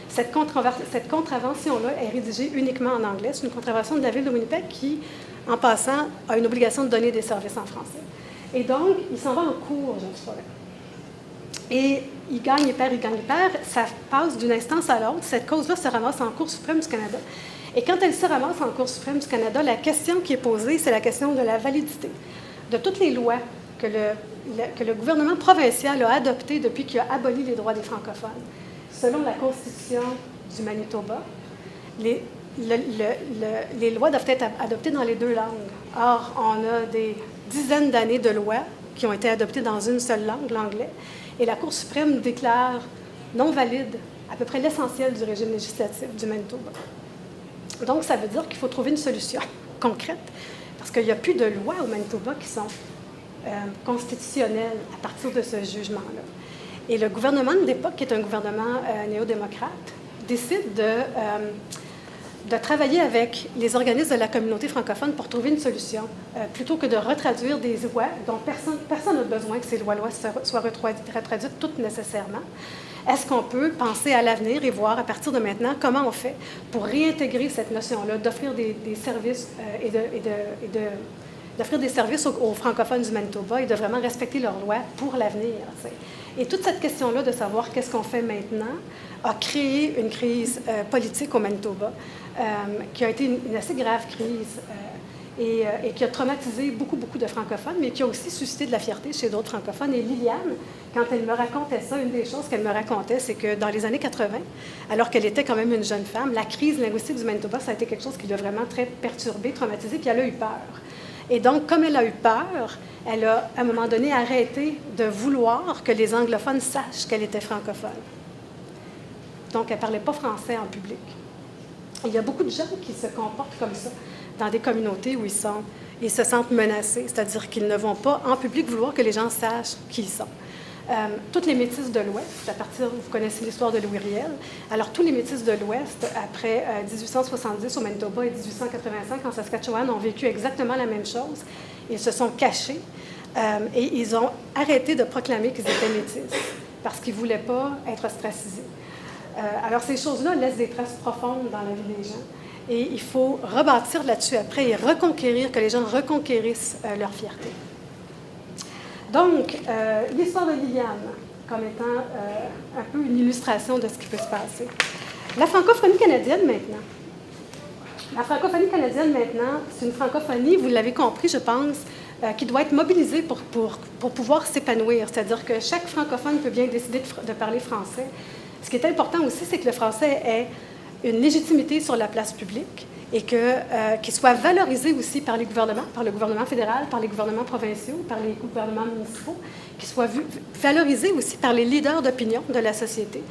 Cette contravention-là est rédigée uniquement en anglais. C'est une contravention de la ville de Winnipeg qui, en passant, a une obligation de donner des services en français. Et donc, il s'en va en cours, Georges Forêt. Et il gagne, il perd, ça passe d'une instance à l'autre. Cette cause-là se ramasse en Cour suprême du Canada. Et quand elle se ramasse en Cour suprême du Canada, la question qui est posée, c'est la question de la validité de toutes les lois que le gouvernement provincial a adoptées depuis qu'il a aboli les droits des francophones. Selon la Constitution du Manitoba, les lois doivent être adoptées dans les deux langues. Or, on a des dizaines d'années de lois qui ont été adoptées dans une seule langue, l'anglais. Et la Cour suprême déclare non valide à peu près l'essentiel du régime législatif du Manitoba. Donc, ça veut dire qu'il faut trouver une solution concrète, parce qu'il n'y a plus de lois au Manitoba qui sont constitutionnelles à partir de ce jugement-là. Et le gouvernement de l'époque, qui est un gouvernement néo-démocrate, décide de travailler avec les organismes de la communauté francophone pour trouver une solution, plutôt que de retraduire des lois dont personne n'a besoin que ces lois-là soient retraduites toutes nécessairement. Est-ce qu'on peut penser à l'avenir et voir à partir de maintenant comment on fait pour réintégrer cette notion-là, d'offrir des services d'offrir des services aux francophones du Manitoba et de vraiment respecter leurs lois pour l'avenir. Et toute cette question-là de savoir qu'est-ce qu'on fait maintenant a créé une crise politique au Manitoba qui a été une assez grave crise et qui a traumatisé beaucoup de francophones, mais qui a aussi suscité de la fierté chez d'autres francophones. Et Liliane, quand elle me racontait ça, une des choses qu'elle me racontait, c'est que dans les années 80, alors qu'elle était quand même une jeune femme, la crise linguistique du Manitoba, ça a été quelque chose qui l'a vraiment très perturbée, traumatisée, puis elle a eu peur. Et donc, comme elle a eu peur, elle a, à un moment donné, arrêté de vouloir que les anglophones sachent qu'elle était francophone. Donc, elle ne parlait pas français en public. Et il y a beaucoup de gens qui se comportent comme ça dans des communautés où ils se sentent menacés, c'est-à-dire qu'ils ne vont pas en public vouloir que les gens sachent qui ils sont. Toutes les métisses de l'Ouest, vous connaissez l'histoire de Louis Riel, alors tous les métisses de l'Ouest, après 1870 au Manitoba et 1885 en Saskatchewan, ont vécu exactement la même chose. Ils se sont cachés et ils ont arrêté de proclamer qu'ils étaient métis parce qu'ils ne voulaient pas être ostracisés. Alors ces choses-là laissent des traces profondes dans la vie des gens. Et il faut rebâtir là-dessus après et que les gens reconquérissent leur fierté. Donc, l'histoire de Liliane, comme étant un peu une illustration de ce qui peut se passer. La francophonie canadienne, maintenant. La francophonie canadienne, maintenant, c'est une francophonie, vous l'avez compris, je pense, qui doit être mobilisé pour pouvoir s'épanouir. C'est-à-dire que chaque francophone peut bien décider de parler français. Ce qui est important aussi, c'est que le français ait une légitimité sur la place publique et qu'il soit valorisé aussi par les gouvernements, par le gouvernement fédéral, par les gouvernements provinciaux, par les gouvernements municipaux, qu'il soit valorisé aussi par les leaders d'opinion de la société.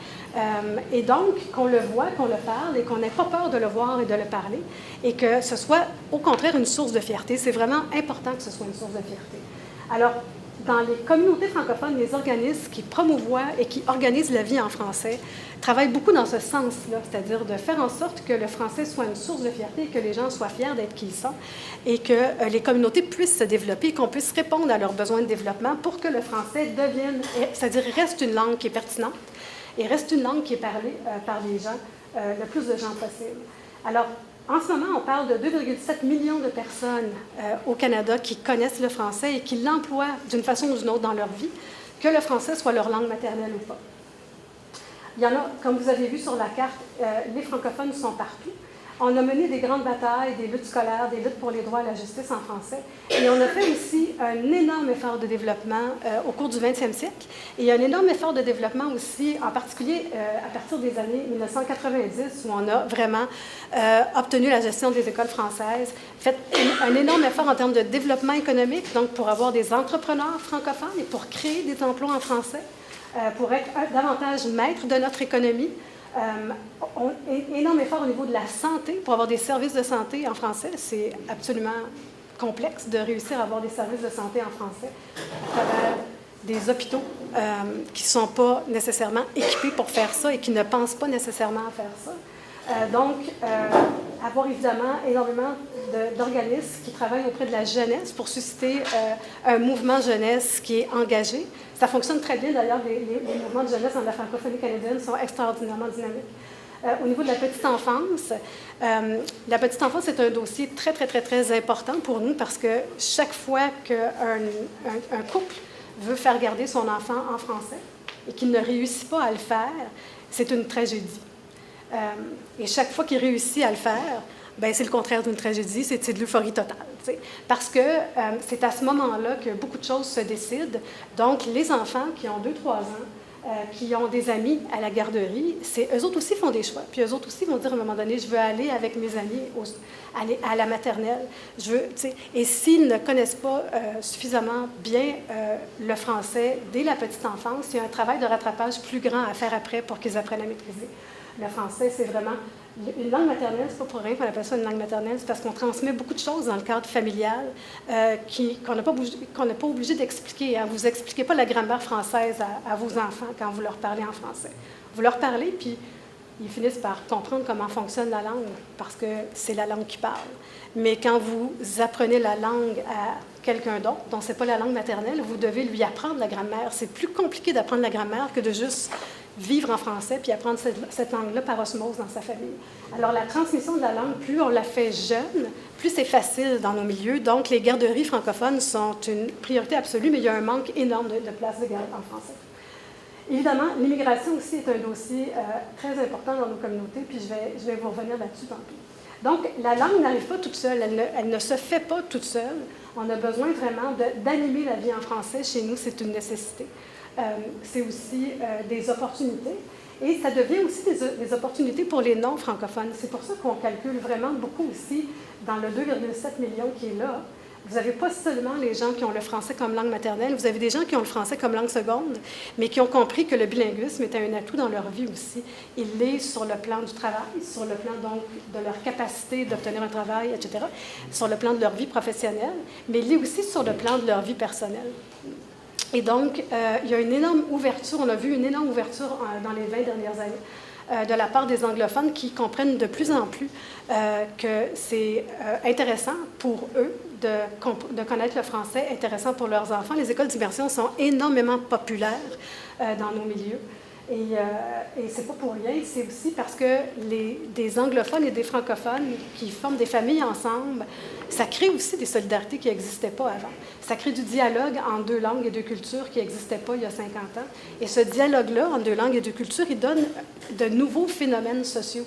Et donc, qu'on le voit, qu'on le parle et qu'on n'ait pas peur de le voir et de le parler et que ce soit au contraire une source de fierté. C'est vraiment important que ce soit une source de fierté. Alors, dans les communautés francophones, les organismes qui promouvoient et qui organisent la vie en français travaillent beaucoup dans ce sens-là, c'est-à-dire de faire en sorte que le français soit une source de fierté, que les gens soient fiers d'être qui ils sont et que les communautés puissent se développer, qu'on puisse répondre à leurs besoins de développement pour que le français devienne, c'est-à-dire reste une langue qui est pertinente et reste une langue qui est parlée par les gens, le plus de gens possible. Alors, en ce moment, on parle de 2,7 millions de personnes au Canada qui connaissent le français et qui l'emploient d'une façon ou d'une autre dans leur vie, que le français soit leur langue maternelle ou pas. Il y en a, comme vous avez vu sur la carte, les francophones sont partout. On a mené des grandes batailles, des luttes scolaires, des luttes pour les droits et la justice en français. Et on a fait aussi un énorme effort de développement au cours du 20e siècle. Et il y a un énorme effort de développement aussi, en particulier à partir des années 1990, où on a vraiment obtenu la gestion des écoles françaises, fait un énorme effort en termes de développement économique, donc pour avoir des entrepreneurs francophones et pour créer des emplois en français, pour être davantage maître de notre économie. Énorme effort au niveau de la santé pour avoir des services de santé en français. C'est absolument complexe de réussir à avoir des services de santé en français à travers des hôpitaux qui ne sont pas nécessairement équipés pour faire ça et qui ne pensent pas nécessairement à faire ça. Donc, avoir évidemment énormément d'organismes qui travaillent auprès de la jeunesse pour susciter un mouvement jeunesse qui est engagé. Ça fonctionne très bien, d'ailleurs, les mouvements de jeunesse dans la francophonie canadienne sont extraordinairement dynamiques. Au niveau de la petite enfance est un dossier très, très, très, très important pour nous parce que chaque fois qu'un couple veut faire garder son enfant en français et qu'il ne réussit pas à le faire, c'est une tragédie. Et chaque fois qu'il réussit à le faire, ben, c'est le contraire d'une tragédie, c'est de l'euphorie totale. T'sais. Parce que c'est à ce moment-là que beaucoup de choses se décident. Donc, les enfants qui ont 2-3 ans, qui ont des amis à la garderie, eux autres aussi font des choix. Puis eux autres aussi vont dire à un moment donné, je veux aller avec mes amis aller à la maternelle. Et s'ils ne connaissent pas suffisamment bien le français dès la petite enfance, il y a un travail de rattrapage plus grand à faire après pour qu'ils apprennent à maîtriser. Le français, c'est vraiment une langue maternelle, c'est pas pour rien qu'on appelle ça une langue maternelle, c'est parce qu'on transmet beaucoup de choses dans le cadre familial qu'on n'est pas obligé d'expliquer. Hein. Vous n'expliquez pas la grammaire française à vos enfants quand vous leur parlez en français. Vous leur parlez, puis ils finissent par comprendre comment fonctionne la langue, parce que c'est la langue qu'ils parlent. Mais quand vous apprenez la langue à quelqu'un d'autre, dont ce n'est pas la langue maternelle, vous devez lui apprendre la grammaire. C'est plus compliqué d'apprendre la grammaire que de juste vivre en français puis apprendre cette langue-là par osmose dans sa famille. Alors, la transmission de la langue, plus on la fait jeune, plus c'est facile dans nos milieux. Donc, les garderies francophones sont une priorité absolue, mais il y a un manque énorme de places de garde en français. Évidemment, l'immigration aussi est un dossier très important dans nos communautés, puis je vais vous revenir là-dessus tantôt. Donc, la langue n'arrive pas toute seule, elle ne se fait pas toute seule. On a besoin vraiment d'animer la vie en français. Chez nous, c'est une nécessité. C'est aussi des opportunités. Et ça devient aussi des opportunités pour les non-francophones. C'est pour ça qu'on calcule vraiment beaucoup aussi dans le 2,7 millions qui est là. Vous n'avez pas seulement les gens qui ont le français comme langue maternelle, vous avez des gens qui ont le français comme langue seconde, mais qui ont compris que le bilinguisme était un atout dans leur vie aussi. Il l'est sur le plan du travail, sur le plan donc de leur capacité d'obtenir un travail, etc., sur le plan de leur vie professionnelle, mais il l'est aussi sur le plan de leur vie personnelle. Et donc, il y a une énorme ouverture, on a vu une énorme ouverture dans les 20 dernières années de la part des anglophones qui comprennent de plus en plus que c'est intéressant pour eux de connaître le français, intéressant pour leurs enfants. Les écoles d'immersion sont énormément populaires dans nos milieux. Et c'est pas pour rien, c'est aussi parce que des anglophones et des francophones qui forment des familles ensemble, ça crée aussi des solidarités qui n'existaient pas avant. Ça crée du dialogue en deux langues et deux cultures qui n'existait pas il y a 50 ans. Et ce dialogue-là, en deux langues et deux cultures, il donne de nouveaux phénomènes sociaux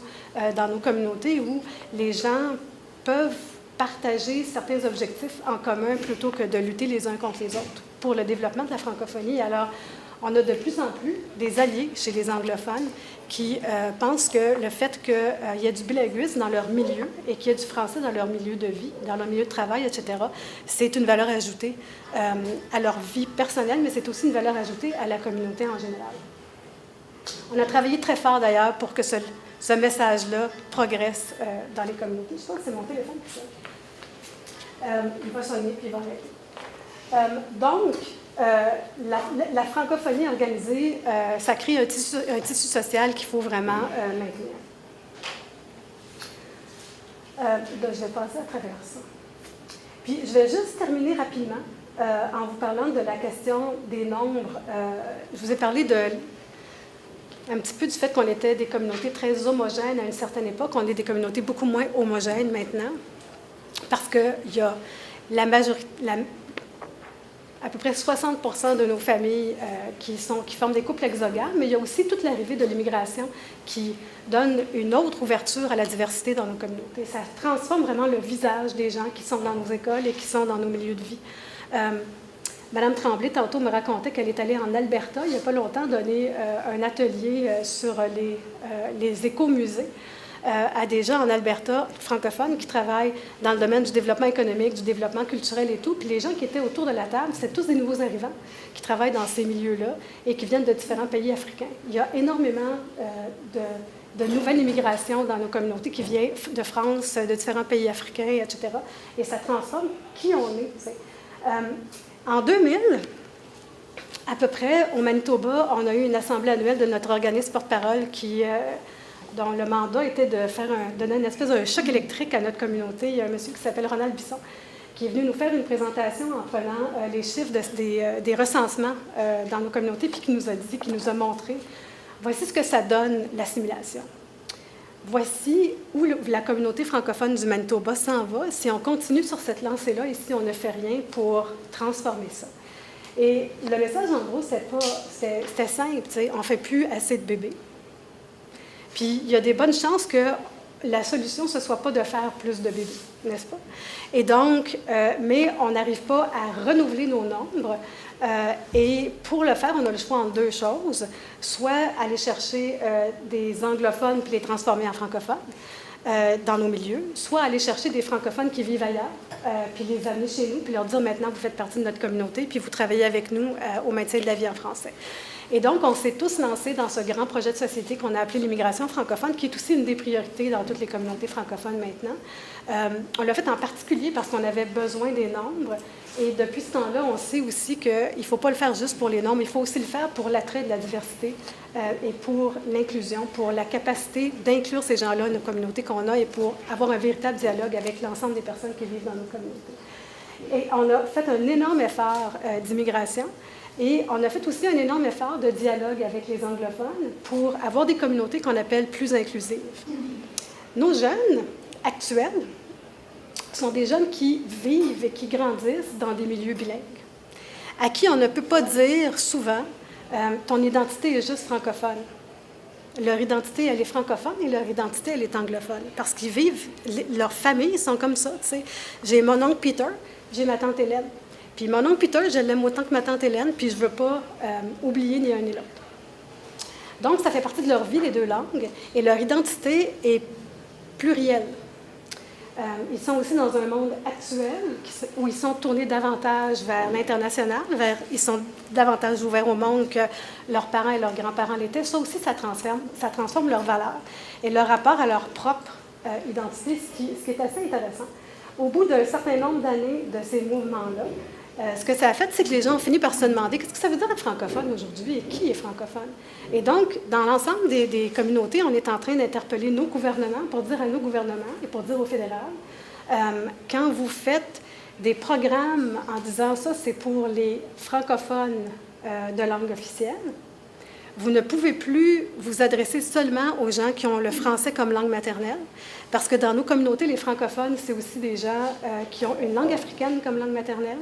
dans nos communautés où les gens peuvent partager certains objectifs en commun plutôt que de lutter les uns contre les autres pour le développement de la francophonie. Alors, on a de plus en plus des alliés chez les anglophones qui pensent que le fait qu'il y ait du bilinguisme dans leur milieu et qu'il y ait du français dans leur milieu de vie, dans leur milieu de travail, etc., c'est une valeur ajoutée à leur vie personnelle, mais c'est aussi une valeur ajoutée à la communauté en général. On a travaillé très fort, d'ailleurs, pour que ce message-là progresse dans les communautés. Je crois que c'est mon téléphone qui sonne. Il va sonner, puis il va arrêter. Donc, la francophonie organisée, ça crée un tissu social qu'il faut vraiment maintenir. Je vais passer à travers ça. Puis, je vais juste terminer rapidement en vous parlant de la question des nombres. Je vous ai parlé un petit peu du fait qu'on était des communautés très homogènes à une certaine époque. On est des communautés beaucoup moins homogènes maintenant, parce qu'il y a à peu près 60% de nos familles qui forment des couples exogames, mais il y a aussi toute l'arrivée de l'immigration qui donne une autre ouverture à la diversité dans nos communautés. Ça transforme vraiment le visage des gens qui sont dans nos écoles et qui sont dans nos milieux de vie. Madame Tremblay, tantôt, me racontait qu'elle est allée en Alberta, il n'y a pas longtemps, donner un atelier sur les écomusées à des gens en Alberta francophones qui travaillent dans le domaine du développement économique, du développement culturel et tout. Puis les gens qui étaient autour de la table, c'était tous des nouveaux arrivants qui travaillent dans ces milieux-là et qui viennent de différents pays africains. Il y a énormément de nouvelles immigrations dans nos communautés qui viennent de France, de différents pays africains, etc. Et ça transforme qui on est. En 2000, à peu près, au Manitoba, on a eu une assemblée annuelle de notre organisme porte-parole dont le mandat était de donner une espèce de choc électrique à notre communauté. Il y a un monsieur qui s'appelle Ronald Bisson, qui est venu nous faire une présentation en prenant les chiffres des recensements dans nos communautés, puis qui nous a montré, voici ce que ça donne, l'assimilation. Voici où la communauté francophone du Manitoba s'en va si on continue sur cette lancée-là et si on ne fait rien pour transformer ça. Et le message, en gros, c'était simple, on ne fait plus assez de bébés. Puis, il y a des bonnes chances que la solution, ce ne soit pas de faire plus de bébés, n'est-ce pas? Et donc, mais on n'arrive pas à renouveler nos nombres. Et pour le faire, on a le choix entre deux choses. Soit aller chercher des anglophones puis les transformer en francophones dans nos milieux, soit aller chercher des francophones qui vivent ailleurs, puis les amener chez nous, puis leur dire maintenant, vous faites partie de notre communauté, puis vous travaillez avec nous au maintien de la vie en français. Et donc, on s'est tous lancés dans ce grand projet de société qu'on a appelé l'immigration francophone, qui est aussi une des priorités dans toutes les communautés francophones maintenant. On l'a fait en particulier parce qu'on avait besoin des nombres. Et depuis ce temps-là, on sait aussi qu'il ne faut pas le faire juste pour les nombres, il faut aussi le faire pour l'attrait de la diversité et pour l'inclusion, pour la capacité d'inclure ces gens-là, nos communautés qu'on a, et pour avoir un véritable dialogue avec l'ensemble des personnes qui vivent dans nos communautés. Et on a fait un énorme effort d'immigration. Et on a fait aussi un énorme effort de dialogue avec les anglophones pour avoir des communautés qu'on appelle plus inclusives. Nos jeunes actuels sont des jeunes qui vivent et qui grandissent dans des milieux bilingues, à qui on ne peut pas dire souvent « ton identité est juste francophone ». Leur identité, elle est francophone et leur identité, elle est anglophone. Parce qu'ils vivent, leurs familles sont comme ça. T'sais. J'ai mon oncle Peter, j'ai ma tante Hélène. Puis mon oncle Peter, je l'aime autant que ma tante Hélène, puis je ne veux pas oublier ni un ni l'autre. Donc, ça fait partie de leur vie, les deux langues, et leur identité est plurielle. Ils sont aussi dans un monde actuel où ils sont tournés davantage vers l'international, ils sont davantage ouverts au monde que leurs parents et leurs grands-parents l'étaient. Ça aussi, ça transforme leurs valeurs et leur rapport à leur propre identité, ce qui est assez intéressant. Au bout d'un certain nombre d'années de ces mouvements-là, ce que ça a fait, c'est que les gens ont fini par se demander qu'est-ce que ça veut dire être francophone aujourd'hui et qui est francophone. Et donc, dans l'ensemble des communautés, on est en train d'interpeller nos gouvernements pour dire à nos gouvernements et pour dire au fédéral, quand vous faites des programmes en disant ça, c'est pour les francophones de langue officielle, vous ne pouvez plus vous adresser seulement aux gens qui ont le français comme langue maternelle, parce que dans nos communautés, les francophones, c'est aussi des gens qui ont une langue africaine comme langue maternelle,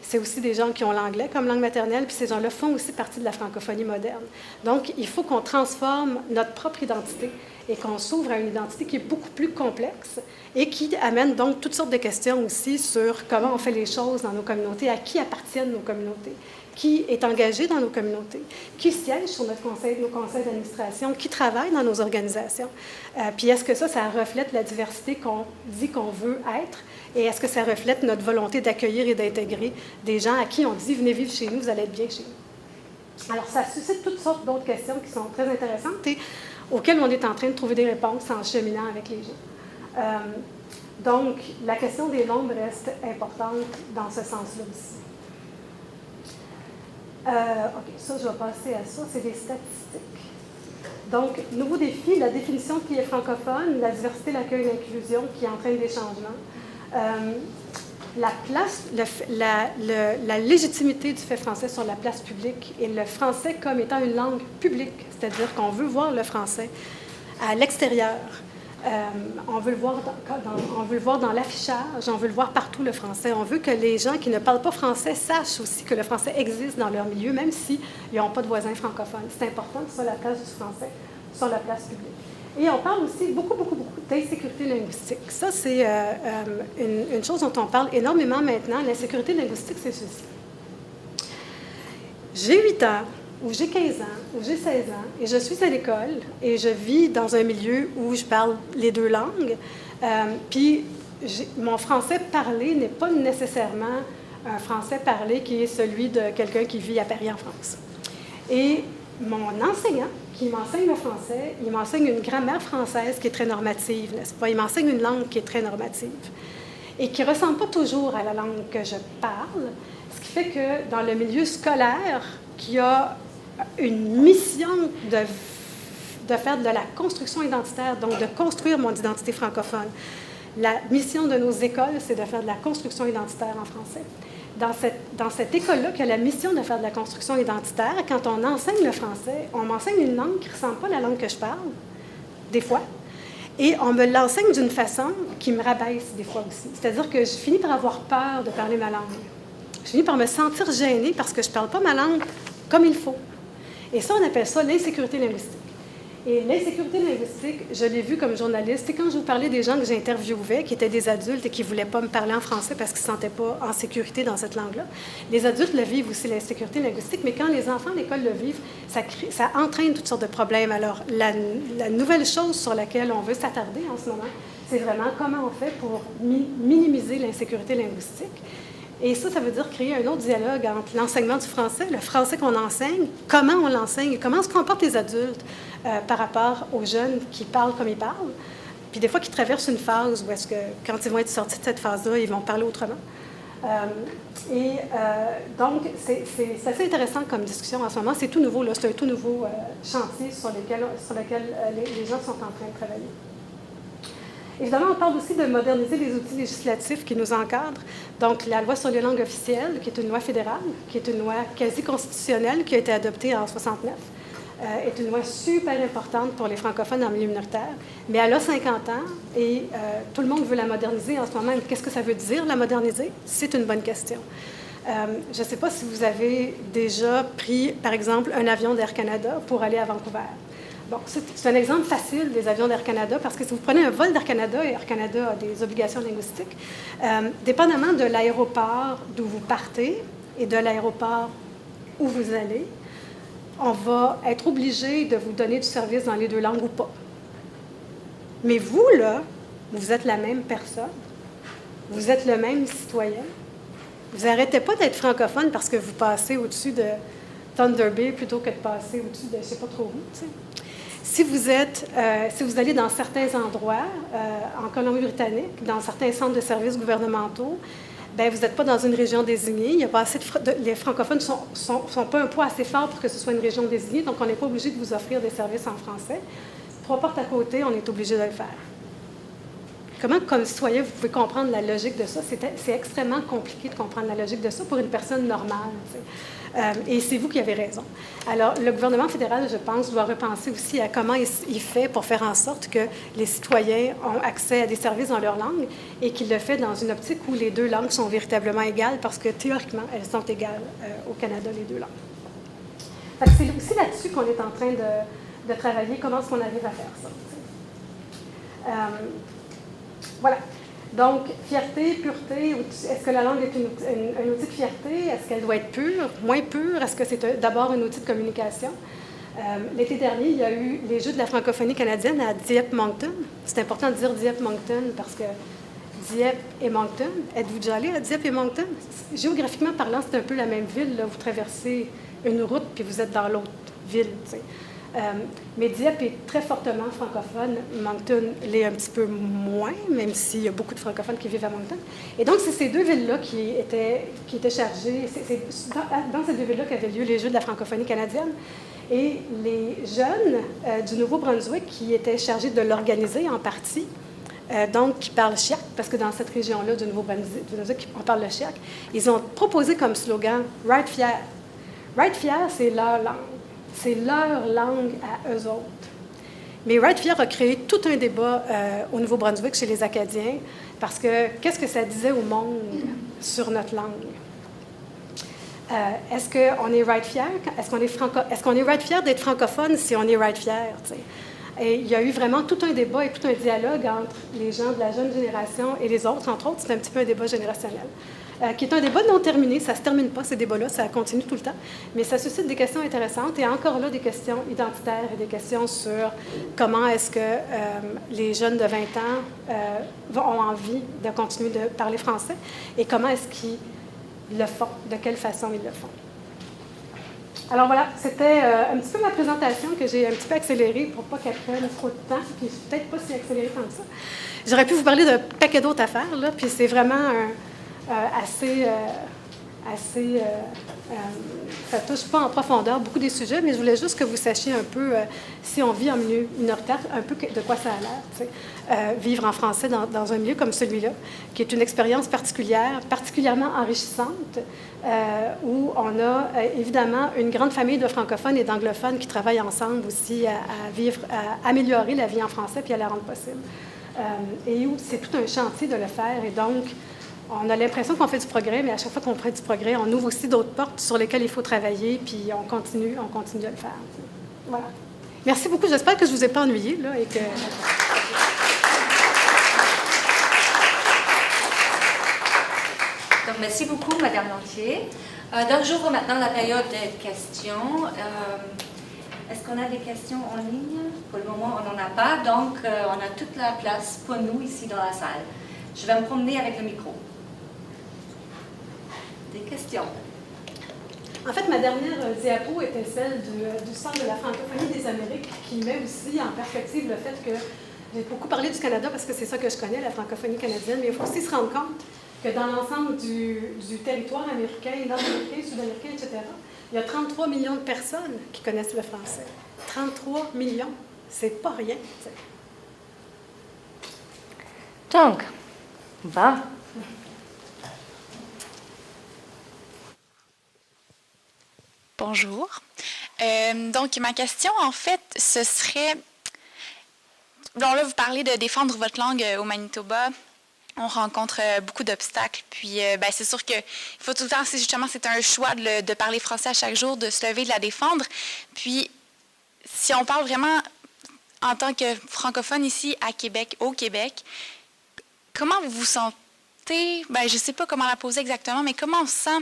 c'est aussi des gens qui ont l'anglais comme langue maternelle, puis ces gens-là font aussi partie de la francophonie moderne. Donc, il faut qu'on transforme notre propre identité et qu'on s'ouvre à une identité qui est beaucoup plus complexe et qui amène donc toutes sortes de questions aussi sur comment on fait les choses dans nos communautés, à qui appartiennent nos communautés, qui est engagé dans nos communautés, qui siège sur nos conseils d'administration, qui travaille dans nos organisations. Puis est-ce que ça reflète la diversité qu'on dit qu'on veut être et est-ce que ça reflète notre volonté d'accueillir et d'intégrer des gens à qui on dit « venez vivre chez nous, vous allez être bien chez nous ». Alors ça suscite toutes sortes d'autres questions qui sont très intéressantes et auxquelles on est en train de trouver des réponses en cheminant avec les gens. Donc, la question des nombres reste importante dans ce sens-là aussi. OK, ça, je vais passer à ça, c'est des statistiques. Donc, nouveau défi, la définition qui est francophone, la diversité, l'accueil et l'inclusion qui entraîne des changements. La place, la légitimité du fait français sur la place publique et le français comme étant une langue publique, c'est-à-dire qu'on veut voir le français à l'extérieur. On veut le voir dans l'affichage, on veut le voir partout, le français. On veut que les gens qui ne parlent pas français sachent aussi que le français existe dans leur milieu, même s'ils n'ont pas de voisins francophones. C'est important que ce soit la place du français sur la place publique. Et on parle aussi beaucoup d'insécurité linguistique. Ça, c'est une chose dont on parle énormément maintenant. L'insécurité linguistique, c'est ceci. J'ai 8 ans, ou j'ai 15 ans, ou j'ai 16 ans, et je suis à l'école, et je vis dans un milieu où je parle les deux langues, puis mon français parlé n'est pas nécessairement un français parlé qui est celui de quelqu'un qui vit à Paris, en France. Et mon enseignant, qui m'enseigne le français, il m'enseigne une grammaire française qui est très normative, n'est-ce pas? Il m'enseigne une langue qui est très normative et qui ne ressemble pas toujours à la langue que je parle, ce qui fait que dans le milieu scolaire, qui a une mission de faire de la construction identitaire, donc de construire mon identité francophone. La mission de nos écoles, c'est de faire de la construction identitaire en français. Dans cette école-là, qui a la mission de faire de la construction identitaire, quand on enseigne le français, on m'enseigne une langue qui ne ressemble pas à la langue que je parle, des fois, et on me l'enseigne d'une façon qui me rabaisse des fois aussi. C'est-à-dire que je finis par avoir peur de parler ma langue. Je finis par me sentir gênée parce que je ne parle pas ma langue comme il faut. Et ça, on appelle ça l'insécurité linguistique. Et l'insécurité linguistique, je l'ai vu comme journaliste. Et quand je vous parlais des gens que j'interviewais, qui étaient des adultes et qui ne voulaient pas me parler en français parce qu'ils ne se sentaient pas en sécurité dans cette langue-là, les adultes le vivent aussi, l'insécurité linguistique, mais quand les enfants à l'école le vivent, ça entraîne toutes sortes de problèmes. Alors, la nouvelle chose sur laquelle on veut s'attarder en ce moment, c'est vraiment comment on fait pour minimiser l'insécurité linguistique. Et ça veut dire créer un autre dialogue entre l'enseignement du français, le français qu'on enseigne, comment on l'enseigne, et comment se comportent les adultes par rapport aux jeunes qui parlent comme ils parlent. Puis des fois, qui traversent une phase où est-ce que, quand ils vont être sortis de cette phase-là, ils vont parler autrement. Donc, c'est assez intéressant comme discussion en ce moment. C'est tout nouveau, là. C'est un tout nouveau chantier sur lequel les gens sont en train de travailler. Évidemment, on parle aussi de moderniser les outils législatifs qui nous encadrent. Donc, la loi sur les langues officielles, qui est une loi fédérale, qui est une loi quasi constitutionnelle, qui a été adoptée en 1969, est une loi super importante pour les francophones en milieu minoritaire. Mais elle a 50 ans et tout le monde veut la moderniser en ce moment. Qu'est-ce que ça veut dire, la moderniser? C'est une bonne question. Je ne sais pas si vous avez déjà pris, par exemple, un avion d'Air Canada pour aller à Vancouver. Bon, c'est un exemple facile des avions d'Air Canada, parce que si vous prenez un vol d'Air Canada, et Air Canada a des obligations linguistiques, dépendamment de l'aéroport d'où vous partez et de l'aéroport où vous allez, on va être obligé de vous donner du service dans les deux langues ou pas. Mais vous, là, vous êtes la même personne, vous êtes le même citoyen. Vous n'arrêtez pas d'être francophone parce que vous passez au-dessus de Thunder Bay plutôt que de passer au-dessus de je ne sais pas trop où, tu sais. Si vous allez dans certains endroits, en Colombie-Britannique, dans certains centres de services gouvernementaux, bien, vous n'êtes pas dans une région désignée. Il y a pas assez les francophones ne sont pas un poids assez fort pour que ce soit une région désignée, donc on n'est pas obligé de vous offrir des services en français. 3 portes à côté, on est obligé de le faire. Comment, comme citoyen, vous pouvez comprendre la logique de ça? C'est extrêmement compliqué de comprendre la logique de ça pour une personne normale. Et c'est vous qui avez raison. Alors, le gouvernement fédéral, je pense, doit repenser aussi à comment il fait pour faire en sorte que les citoyens ont accès à des services dans leur langue et qu'il le fait dans une optique où les deux langues sont véritablement égales, parce que théoriquement, elles sont égales au Canada, les deux langues. C'est aussi là-dessus qu'on est en train de travailler, comment est-ce qu'on arrive à faire ça. Voilà. Donc, fierté, pureté, est-ce que la langue est un outil de fierté? Est-ce qu'elle doit être pure, moins pure? Est-ce que c'est d'abord un outil de communication? L'été dernier, il y a eu les Jeux de la francophonie canadienne à Dieppe-Moncton. C'est important de dire Dieppe-Moncton parce que Dieppe et Moncton, êtes-vous déjà allé à Dieppe et Moncton? Géographiquement parlant, c'est un peu la même ville. Là. Vous traversez une route puis vous êtes dans l'autre ville. Mais Dieppe est très fortement francophone. Moncton l'est un petit peu moins, même s'il y a beaucoup de francophones qui vivent à Moncton. Et donc, c'est ces deux villes-là qui étaient chargées. C'est dans ces deux villes-là qu'avaient lieu les Jeux de la francophonie canadienne. Et les jeunes du Nouveau-Brunswick qui étaient chargés de l'organiser en partie, donc qui parlent chiac, parce que dans cette région-là du Nouveau-Brunswick, on parle le chiac, ils ont proposé comme slogan « Right fier ». Right fier, c'est leur langue. C'est leur langue à eux autres. Mais Right fier a créé tout un débat au Nouveau-Brunswick chez les Acadiens, parce que qu'est-ce que ça disait au monde sur notre langue? Est-ce qu'on est right fier? Est-ce qu'on est right fier d'être francophone si on est right fier? T'sais? Et il y a eu vraiment tout un débat et tout un dialogue entre les gens de la jeune génération et les autres. Entre autres, c'est un petit peu un débat générationnel, qui est un débat non terminé. Ça ne se termine pas, ces débats-là, ça continue tout le temps. Mais ça suscite des questions intéressantes et encore là, des questions identitaires et des questions sur comment est-ce que les jeunes de 20 ans ont envie de continuer de parler français et comment est-ce qu'ils le font, de quelle façon ils le font. Alors voilà, c'était un petit peu ma présentation que j'ai un petit peu accélérée pour pas qu'elle prenne trop de temps, puis peut-être pas si accélérée tant que ça. J'aurais pu vous parler d'un paquet d'autres affaires, là, puis c'est vraiment assez ça touche pas en profondeur beaucoup des sujets, mais je voulais juste que vous sachiez un peu, si on vit en milieu minoritaire, un peu de quoi ça a l'air, vivre en français dans un milieu comme celui-là, qui est une expérience particulière, particulièrement enrichissante, où on a évidemment une grande famille de francophones et d'anglophones qui travaillent ensemble aussi à améliorer la vie en français puis à la rendre possible. Et où c'est tout un chantier de le faire, et donc on a l'impression qu'on fait du progrès, mais à chaque fois qu'on fait du progrès, on ouvre aussi d'autres portes sur lesquelles il faut travailler, puis on continue de le faire. Voilà. Merci beaucoup. J'espère que je ne vous ai pas ennuyé, là, et que... Donc, merci beaucoup, Mme Lantier. Donc, j'ouvre maintenant la période de questions. Est-ce qu'on a des questions en ligne? Pour le moment, on n'en a pas, donc on a toute la place pour nous ici dans la salle. Je vais me promener avec le micro. Des questions? En fait, ma dernière diapo était celle du Centre de la francophonie des Amériques, qui met aussi en perspective le fait que j'ai beaucoup parlé du Canada parce que c'est ça que je connais, la francophonie canadienne, mais il faut aussi se rendre compte que dans l'ensemble du territoire américain, nord-américain, sud-américain, etc., il y a 33 millions de personnes qui connaissent le français. 33 millions, c'est pas rien. T'sais. Donc, va. Bonjour. Donc, ma question, en fait, ce serait... Bon, là, vous parlez de défendre votre langue au Manitoba. On rencontre beaucoup d'obstacles. Puis, c'est sûr qu'il faut tout le temps, justement, c'est un choix de parler français à chaque jour, de se lever, de la défendre. Puis, si on parle vraiment en tant que francophone ici à Québec, au Québec, comment vous vous sentez? Je ne sais pas comment la poser exactement, mais comment on se sent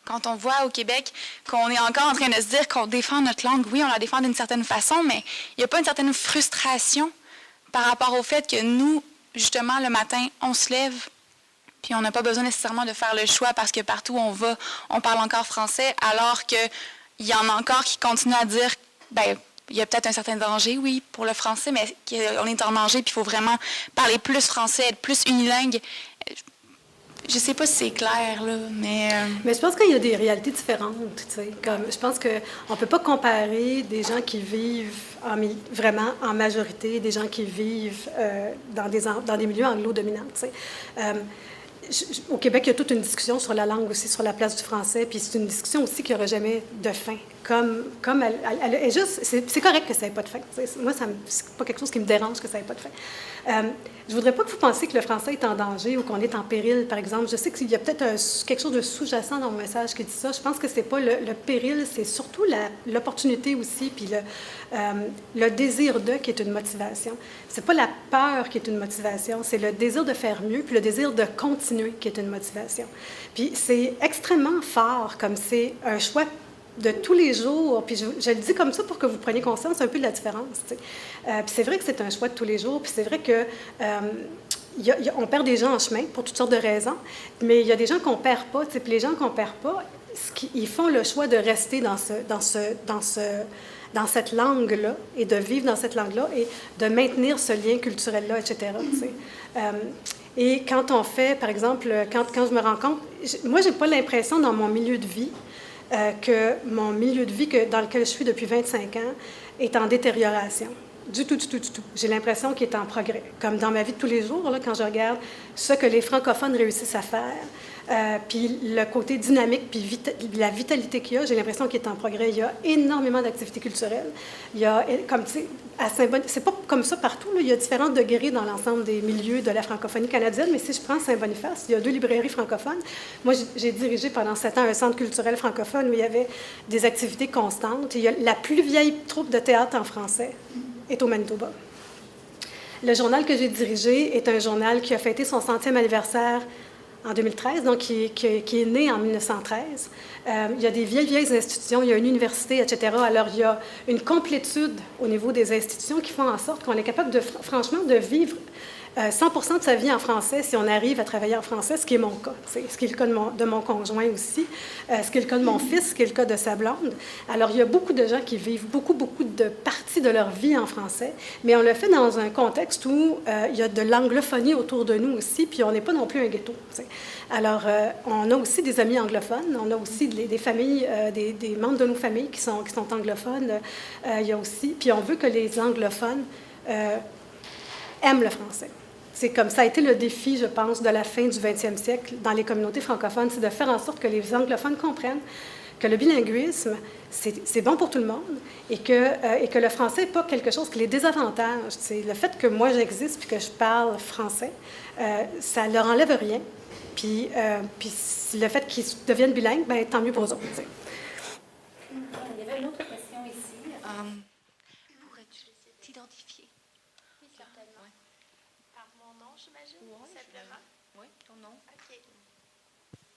quand on voit au Québec qu'on est encore en train de se dire qu'on défend notre langue? Oui, on la défend d'une certaine façon, mais il n'y a pas une certaine frustration par rapport au fait que nous, justement, le matin, on se lève, puis on n'a pas besoin nécessairement de faire le choix parce que partout où on va, on parle encore français, alors qu'il y en a encore qui continuent à dire, il y a peut-être un certain danger, oui, pour le français, mais on est en danger, puis il faut vraiment parler plus français, être plus unilingue. Je ne sais pas si c'est clair, là, mais... Mais je pense qu'il y a des réalités différentes, tu sais. Je pense qu'on ne peut pas comparer des gens qui vivent vraiment en majorité, des gens qui vivent dans des milieux anglo-dominants, tu sais. Au Québec, il y a toute une discussion sur la langue aussi, sur la place du français, puis c'est une discussion aussi qui n'aura jamais de fin. Comme elle est juste... C'est correct que ça n'ait pas de fin. Tu sais. Moi, c'est pas quelque chose qui me dérange que ça n'ait pas de fin. je voudrais pas que vous pensiez que le français est en danger ou qu'on est en péril, par exemple. Je sais qu'il y a peut-être quelque chose de sous-jacent dans mon message qui dit ça. Je pense que c'est pas le péril, c'est surtout l'opportunité aussi, puis le désir de qui est une motivation. C'est pas la peur qui est une motivation, c'est le désir de faire mieux, puis le désir de continuer qui est une motivation. Puis c'est extrêmement fort, comme c'est un choix de tous les jours, puis je le dis comme ça pour que vous preniez conscience un peu de la différence. Puis c'est vrai que c'est un choix de tous les jours, puis c'est vrai que on perd des gens en chemin pour toutes sortes de raisons, mais il y a des gens qu'on perd pas, puis les gens qu'on perd pas, ils font le choix de rester dans cette langue-là et de vivre dans cette langue-là et de maintenir ce lien culturel-là, etc. Et quand on fait, par exemple, quand je me rends compte, moi, j'ai pas l'impression dans mon milieu de vie que mon milieu de vie dans lequel je suis depuis 25 ans est en détérioration. Du tout. J'ai l'impression qu'il est en progrès. Comme dans ma vie de tous les jours, là, quand je regarde ce que les francophones réussissent à faire, puis le côté dynamique, puis la vitalité qu'il y a, j'ai l'impression qu'il est en progrès. Il y a énormément d'activités culturelles. Il y a, comme tu sais, à Saint-Boniface, c'est pas comme ça partout, là. Il y a différents degrés dans l'ensemble des milieux de la francophonie canadienne, mais si je prends Saint-Boniface, il y a 2 librairies francophones. Moi, j'ai dirigé pendant 7 ans un centre culturel francophone où il y avait des activités constantes. Il y a la plus vieille troupe de théâtre en français est au Manitoba. Le journal que j'ai dirigé est un journal qui a fêté son 100e anniversaire en 2013, donc qui est né en 1913. Il y a des vieilles institutions, il y a une université, etc. Alors, il y a une complétude au niveau des institutions qui font en sorte qu'on est capable, franchement, de vivre 100% de sa vie en français si on arrive à travailler en français, ce qui est mon cas. Ce qui est le cas de mon conjoint aussi, ce qui est le cas de mon fils, ce qui est le cas de sa blonde. Alors, il y a beaucoup de gens qui vivent beaucoup de parties de leur vie en français, mais on le fait dans un contexte où il y a de l'anglophonie autour de nous aussi, puis on n'est pas non plus un ghetto. T'sais. Alors, on a aussi des amis anglophones, on a aussi des familles, des membres de nos familles qui sont anglophones. Il y a aussi, puis on veut que les anglophones aiment le français. C'est comme ça a été le défi, je pense, de la fin du 20e siècle dans les communautés francophones, c'est de faire en sorte que les anglophones comprennent que le bilinguisme, c'est bon pour tout le monde et que le français n'est pas quelque chose qui les désavantage. C'est le fait que moi, j'existe puis que je parle français, ça ne leur enlève rien. Puis le fait qu'ils deviennent bilingues, ben, tant mieux pour eux autres. T'sais. Il y avait une autre question ici. Pourrais-tu t'identifier? Oui, certainement. Par mon nom, j'imagine, simplement? Oui, ton nom. OK.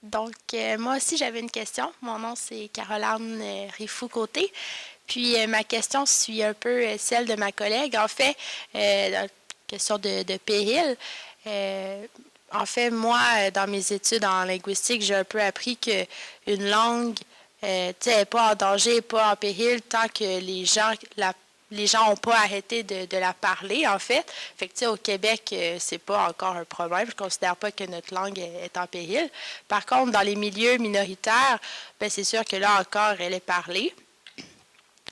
Donc, moi aussi, j'avais une question. Mon nom, c'est Caroline Rifou-Côté. Puis, ma question suit un peu celle de ma collègue. En fait, la question de péril. En fait, moi, dans mes études en linguistique, j'ai un peu appris qu'une langue n'est pas en danger, pas en péril, tant que les gens n'ont pas arrêté de la parler, en fait. Fait que, au Québec, c'est pas encore un problème. Je ne considère pas que notre langue est en péril. Par contre, dans les milieux minoritaires, ben, c'est sûr que là encore, elle est parlée.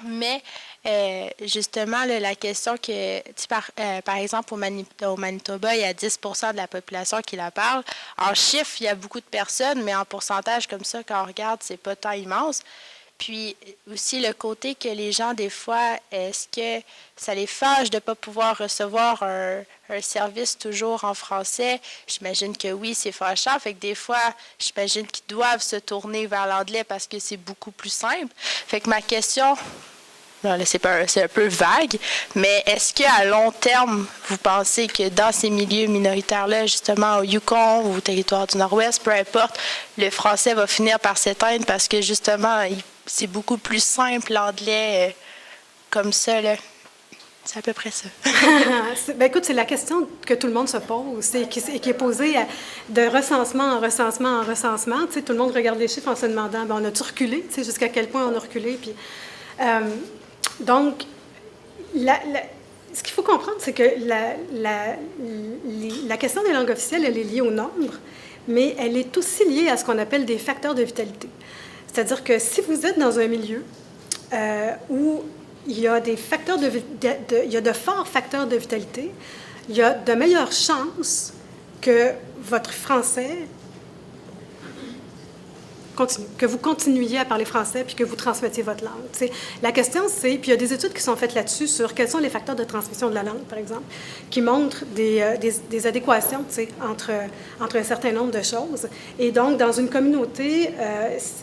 Mais, justement, là, la question que, par exemple, au Manitoba, il y a 10% de la population qui la parle. En chiffres, il y a beaucoup de personnes, mais en pourcentage comme ça, quand on regarde, c'est pas tant immense. Puis aussi le côté que les gens, des fois, est-ce que ça les fâche de ne pas pouvoir recevoir un service toujours en français? J'imagine que oui, c'est fâchant. Fait que des fois, j'imagine qu'ils doivent se tourner vers l'anglais parce que c'est beaucoup plus simple. Fait que ma question, là, c'est un peu vague, mais est-ce qu'à long terme, vous pensez que dans ces milieux minoritaires-là, justement au Yukon ou au territoire du Nord-Ouest, peu importe, le français va finir par s'éteindre parce que justement, c'est beaucoup plus simple l'anglais comme ça, là. C'est à peu près ça. Ben écoute, c'est la question que tout le monde se pose et qui est posée de recensement en recensement en recensement. Tu sais, tout le monde regarde les chiffres en se demandant, ben, on a-tu reculé? Tu sais, jusqu'à quel point on a reculé? Puis, donc, ce qu'il faut comprendre, c'est que la question des langues officielles, elle est liée au nombre, mais elle est aussi liée à ce qu'on appelle des facteurs de vitalité. C'est-à-dire que si vous êtes dans un milieu où il y a des facteurs il y a de forts facteurs de vitalité, il y a de meilleures chances que votre français que vous continuiez à parler français puis que vous transmettiez votre langue. T'sais. La question, c'est, puis il y a des études qui sont faites là-dessus sur quels sont les facteurs de transmission de la langue, par exemple, qui montrent des adéquations entre un certain nombre de choses. Et donc, dans une communauté,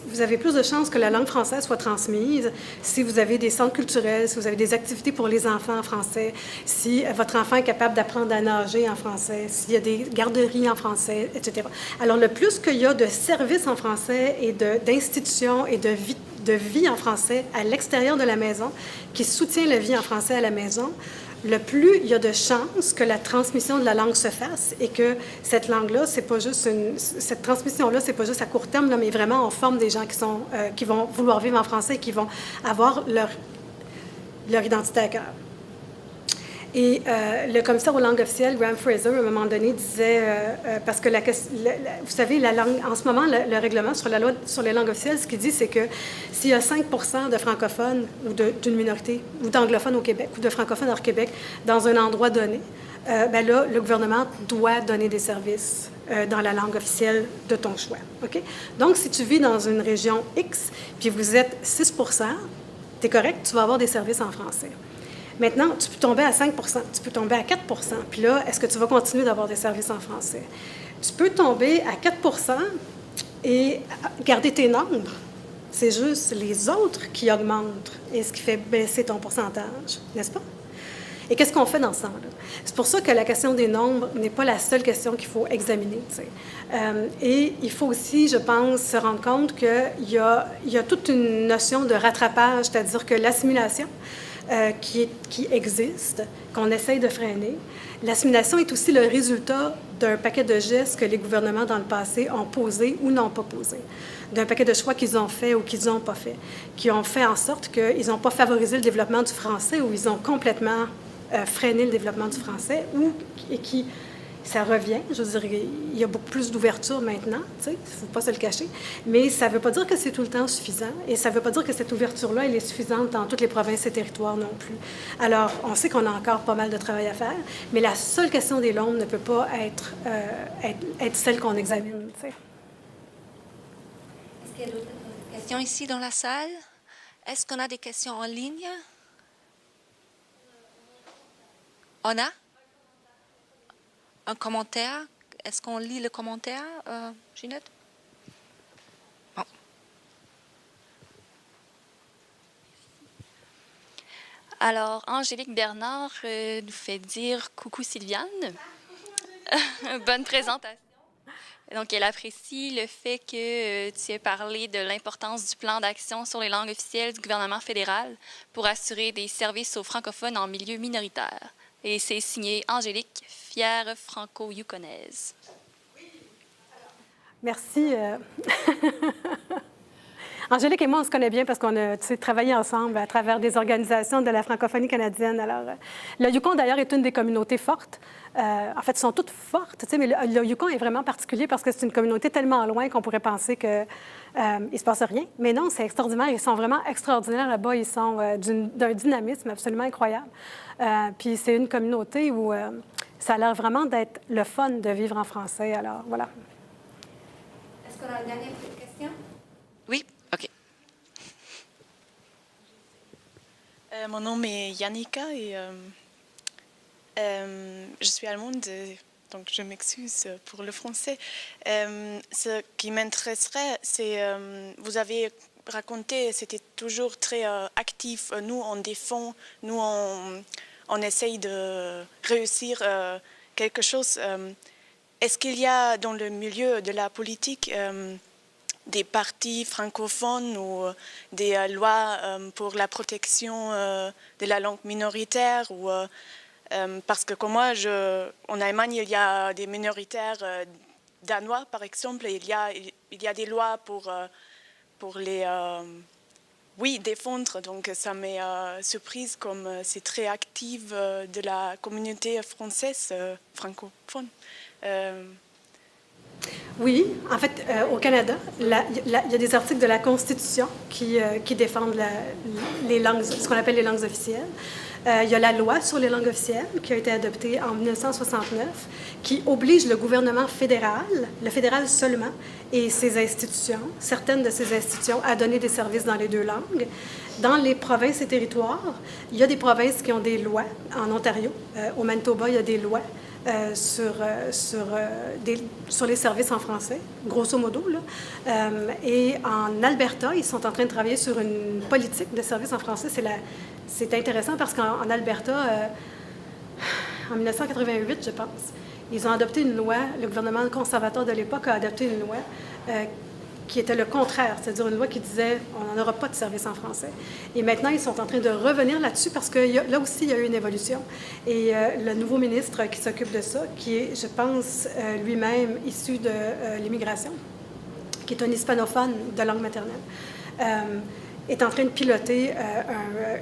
vous avez plus de chances que la langue française soit transmise si vous avez des centres culturels, si vous avez des activités pour les enfants en français, si votre enfant est capable d'apprendre à nager en français, s'il y a des garderies en français, etc. Alors, le plus qu'il y a de services en français et d'institutions et de vie en français à l'extérieur de la maison, qui soutient la vie en français à la maison, le plus il y a de chances que la transmission de la langue se fasse et que cette langue-là, c'est pas juste cette transmission-là, c'est pas juste à court terme, là, mais vraiment on forme des gens qui vont vouloir vivre en français et qui vont avoir leur identité à cœur. Et le commissaire aux langues officielles, Graham Fraser, à un moment donné, disait, parce que vous savez, la langue, en ce moment, le règlement sur la loi sur les langues officielles, ce qu'il dit, c'est que s'il y a 5 % de francophones ou d'une minorité, ou d'anglophones au Québec, ou de francophones hors Québec, dans un endroit donné, ben là, le gouvernement doit donner des services dans la langue officielle de ton choix. Okay? Donc, si tu vis dans une région X, puis vous êtes 6 % tu es correct, tu vas avoir des services en français. Maintenant, tu peux tomber à 5 % tu peux tomber à 4 % puis là, est-ce que tu vas continuer d'avoir des services en français? Tu peux tomber à 4 % et garder tes nombres. C'est juste les autres qui augmentent et ce qui fait baisser ton pourcentage, n'est-ce pas? Et qu'est-ce qu'on fait dans ce temps-là? C'est pour ça que la question des nombres n'est pas la seule question qu'il faut examiner. Et il faut aussi, je pense, se rendre compte qu'il y a toute une notion de rattrapage, c'est-à-dire que l'assimilation, qui existe, qu'on essaye de freiner. L'assimilation est aussi le résultat d'un paquet de gestes que les gouvernements dans le passé ont posés ou n'ont pas posés, d'un paquet de choix qu'ils ont fait ou qu'ils n'ont pas fait, qui ont fait en sorte qu'ils n'ont pas favorisé le développement du français ou ils ont complètement freiné le développement du français et qui ça revient. Je veux dire, il y a beaucoup plus d'ouverture maintenant, tu sais, il ne faut pas se le cacher, mais ça ne veut pas dire que c'est tout le temps suffisant et ça ne veut pas dire que cette ouverture-là, elle est suffisante dans toutes les provinces et territoires non plus. Alors, on sait qu'on a encore pas mal de travail à faire, mais la seule question des nombres ne peut pas être celle qu'on examine, tu sais. Est-ce qu'il y a d'autres questions ici dans la salle? Est-ce qu'on a des questions en ligne? On a? Un commentaire? Est-ce qu'on lit le commentaire, Ginette? Bon. Alors, Angélique Bernard nous fait dire « Coucou Sylviane ». Bonne présentation. Donc, elle apprécie le fait que tu aies parlé de l'importance du plan d'action sur les langues officielles du gouvernement fédéral pour assurer des services aux francophones en milieu minoritaire. Et c'est signé Angélique, fière franco-yukonaise. Merci. Angélique et moi, on se connaît bien parce qu'on a travaillé ensemble à travers des organisations de la francophonie canadienne. Alors, le Yukon, d'ailleurs, est une des communautés fortes. En fait, elles sont toutes fortes, mais le Yukon est vraiment particulier parce que c'est une communauté tellement loin qu'on pourrait penser qu'il ne se passe rien. Mais non, c'est extraordinaire. Ils sont vraiment extraordinaires là-bas. Ils sont d'un dynamisme absolument incroyable. Puis c'est une communauté où ça a l'air vraiment d'être le fun de vivre en français. Alors, voilà. Est-ce qu'on a une dernière question? Oui, OK. Mon nom est Yannicka et je suis allemande, donc je m'excuse pour le français. Ce qui m'intéresserait, c'est, vous avez raconté, c'était toujours très actif. Nous, on défend, nous, on essaye de réussir quelque chose. Est-ce qu'il y a dans le milieu de la politique des partis francophones ou des lois pour la protection de la langue minoritaire ou, parce que comme moi, en Allemagne, il y a des minoritaires danois, par exemple, et il y a des lois pour les défendre. Donc ça m'est surprise comme c'est très actif de la communauté française francophone. Oui, en fait, au Canada, il y a des articles de la Constitution qui défendent les langues, ce qu'on appelle les langues officielles. Il y a la loi sur les langues officielles qui a été adoptée en 1969, qui oblige le gouvernement fédéral, le fédéral seulement, et ses institutions, certaines de ces institutions, à donner des services dans les 2 langues. Dans les provinces et territoires, il y a des provinces qui ont des lois. En Ontario, au Manitoba, il y a des lois sur les services en français, grosso modo. Là. Et en Alberta, ils sont en train de travailler sur une politique de services en français. C'est intéressant parce qu'en Alberta, en 1988, je pense, ils ont adopté une loi, le gouvernement conservateur de l'époque a adopté une loi qui était le contraire, c'est-à-dire une loi qui disait on n'en aura pas de service en français. Et maintenant, ils sont en train de revenir là-dessus parce que là aussi, il y a eu une évolution. Et le nouveau ministre qui s'occupe de ça, qui est, je pense, lui-même issu de l'immigration, qui est un hispanophone de langue maternelle, est en train de piloter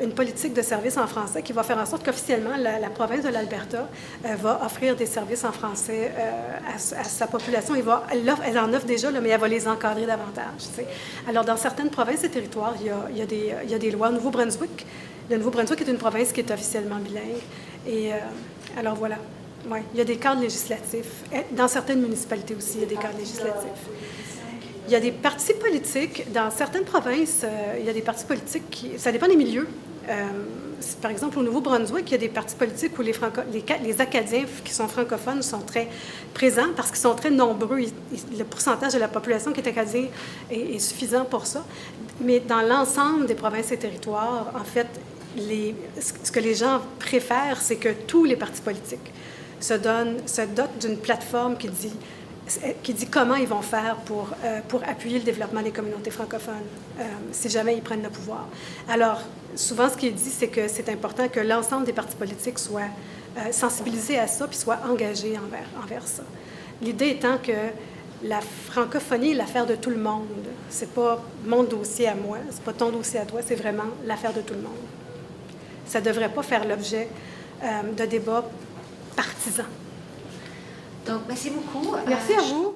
une politique de service en français qui va faire en sorte qu'officiellement, la province de l'Alberta va offrir des services en français à sa population. Elle en offre déjà, là, mais elle va les encadrer davantage. Tu sais. Alors, dans certaines provinces et territoires, il y a des lois. Nouveau-Brunswick, le Nouveau-Brunswick est une province qui est officiellement bilingue. Et alors, voilà. Ouais, il y a des cadres législatifs. Dans certaines municipalités aussi, il y a des cadres législatifs. Il y a des partis politiques, dans certaines provinces, il y a des partis politiques qui... Ça dépend des milieux. Par exemple, au Nouveau-Brunswick, il y a des partis politiques où les Acadiens qui sont francophones sont très présents parce qu'ils sont très nombreux. Le pourcentage de la population qui est acadien est suffisant pour ça. Mais dans l'ensemble des provinces et territoires, en fait, ce que les gens préfèrent, c'est que tous les partis politiques se dotent d'une plateforme qui dit comment ils vont faire pour appuyer le développement des communautés francophones si jamais ils prennent le pouvoir. Alors, souvent, ce qui est dit, c'est que c'est important que l'ensemble des partis politiques soient sensibilisés à ça puis soient engagés envers ça. L'idée étant que la francophonie est l'affaire de tout le monde. C'est pas mon dossier à moi, c'est pas ton dossier à toi, c'est vraiment l'affaire de tout le monde. Ça ne devrait pas faire l'objet de débats partisans. Donc, merci beaucoup. Merci à vous.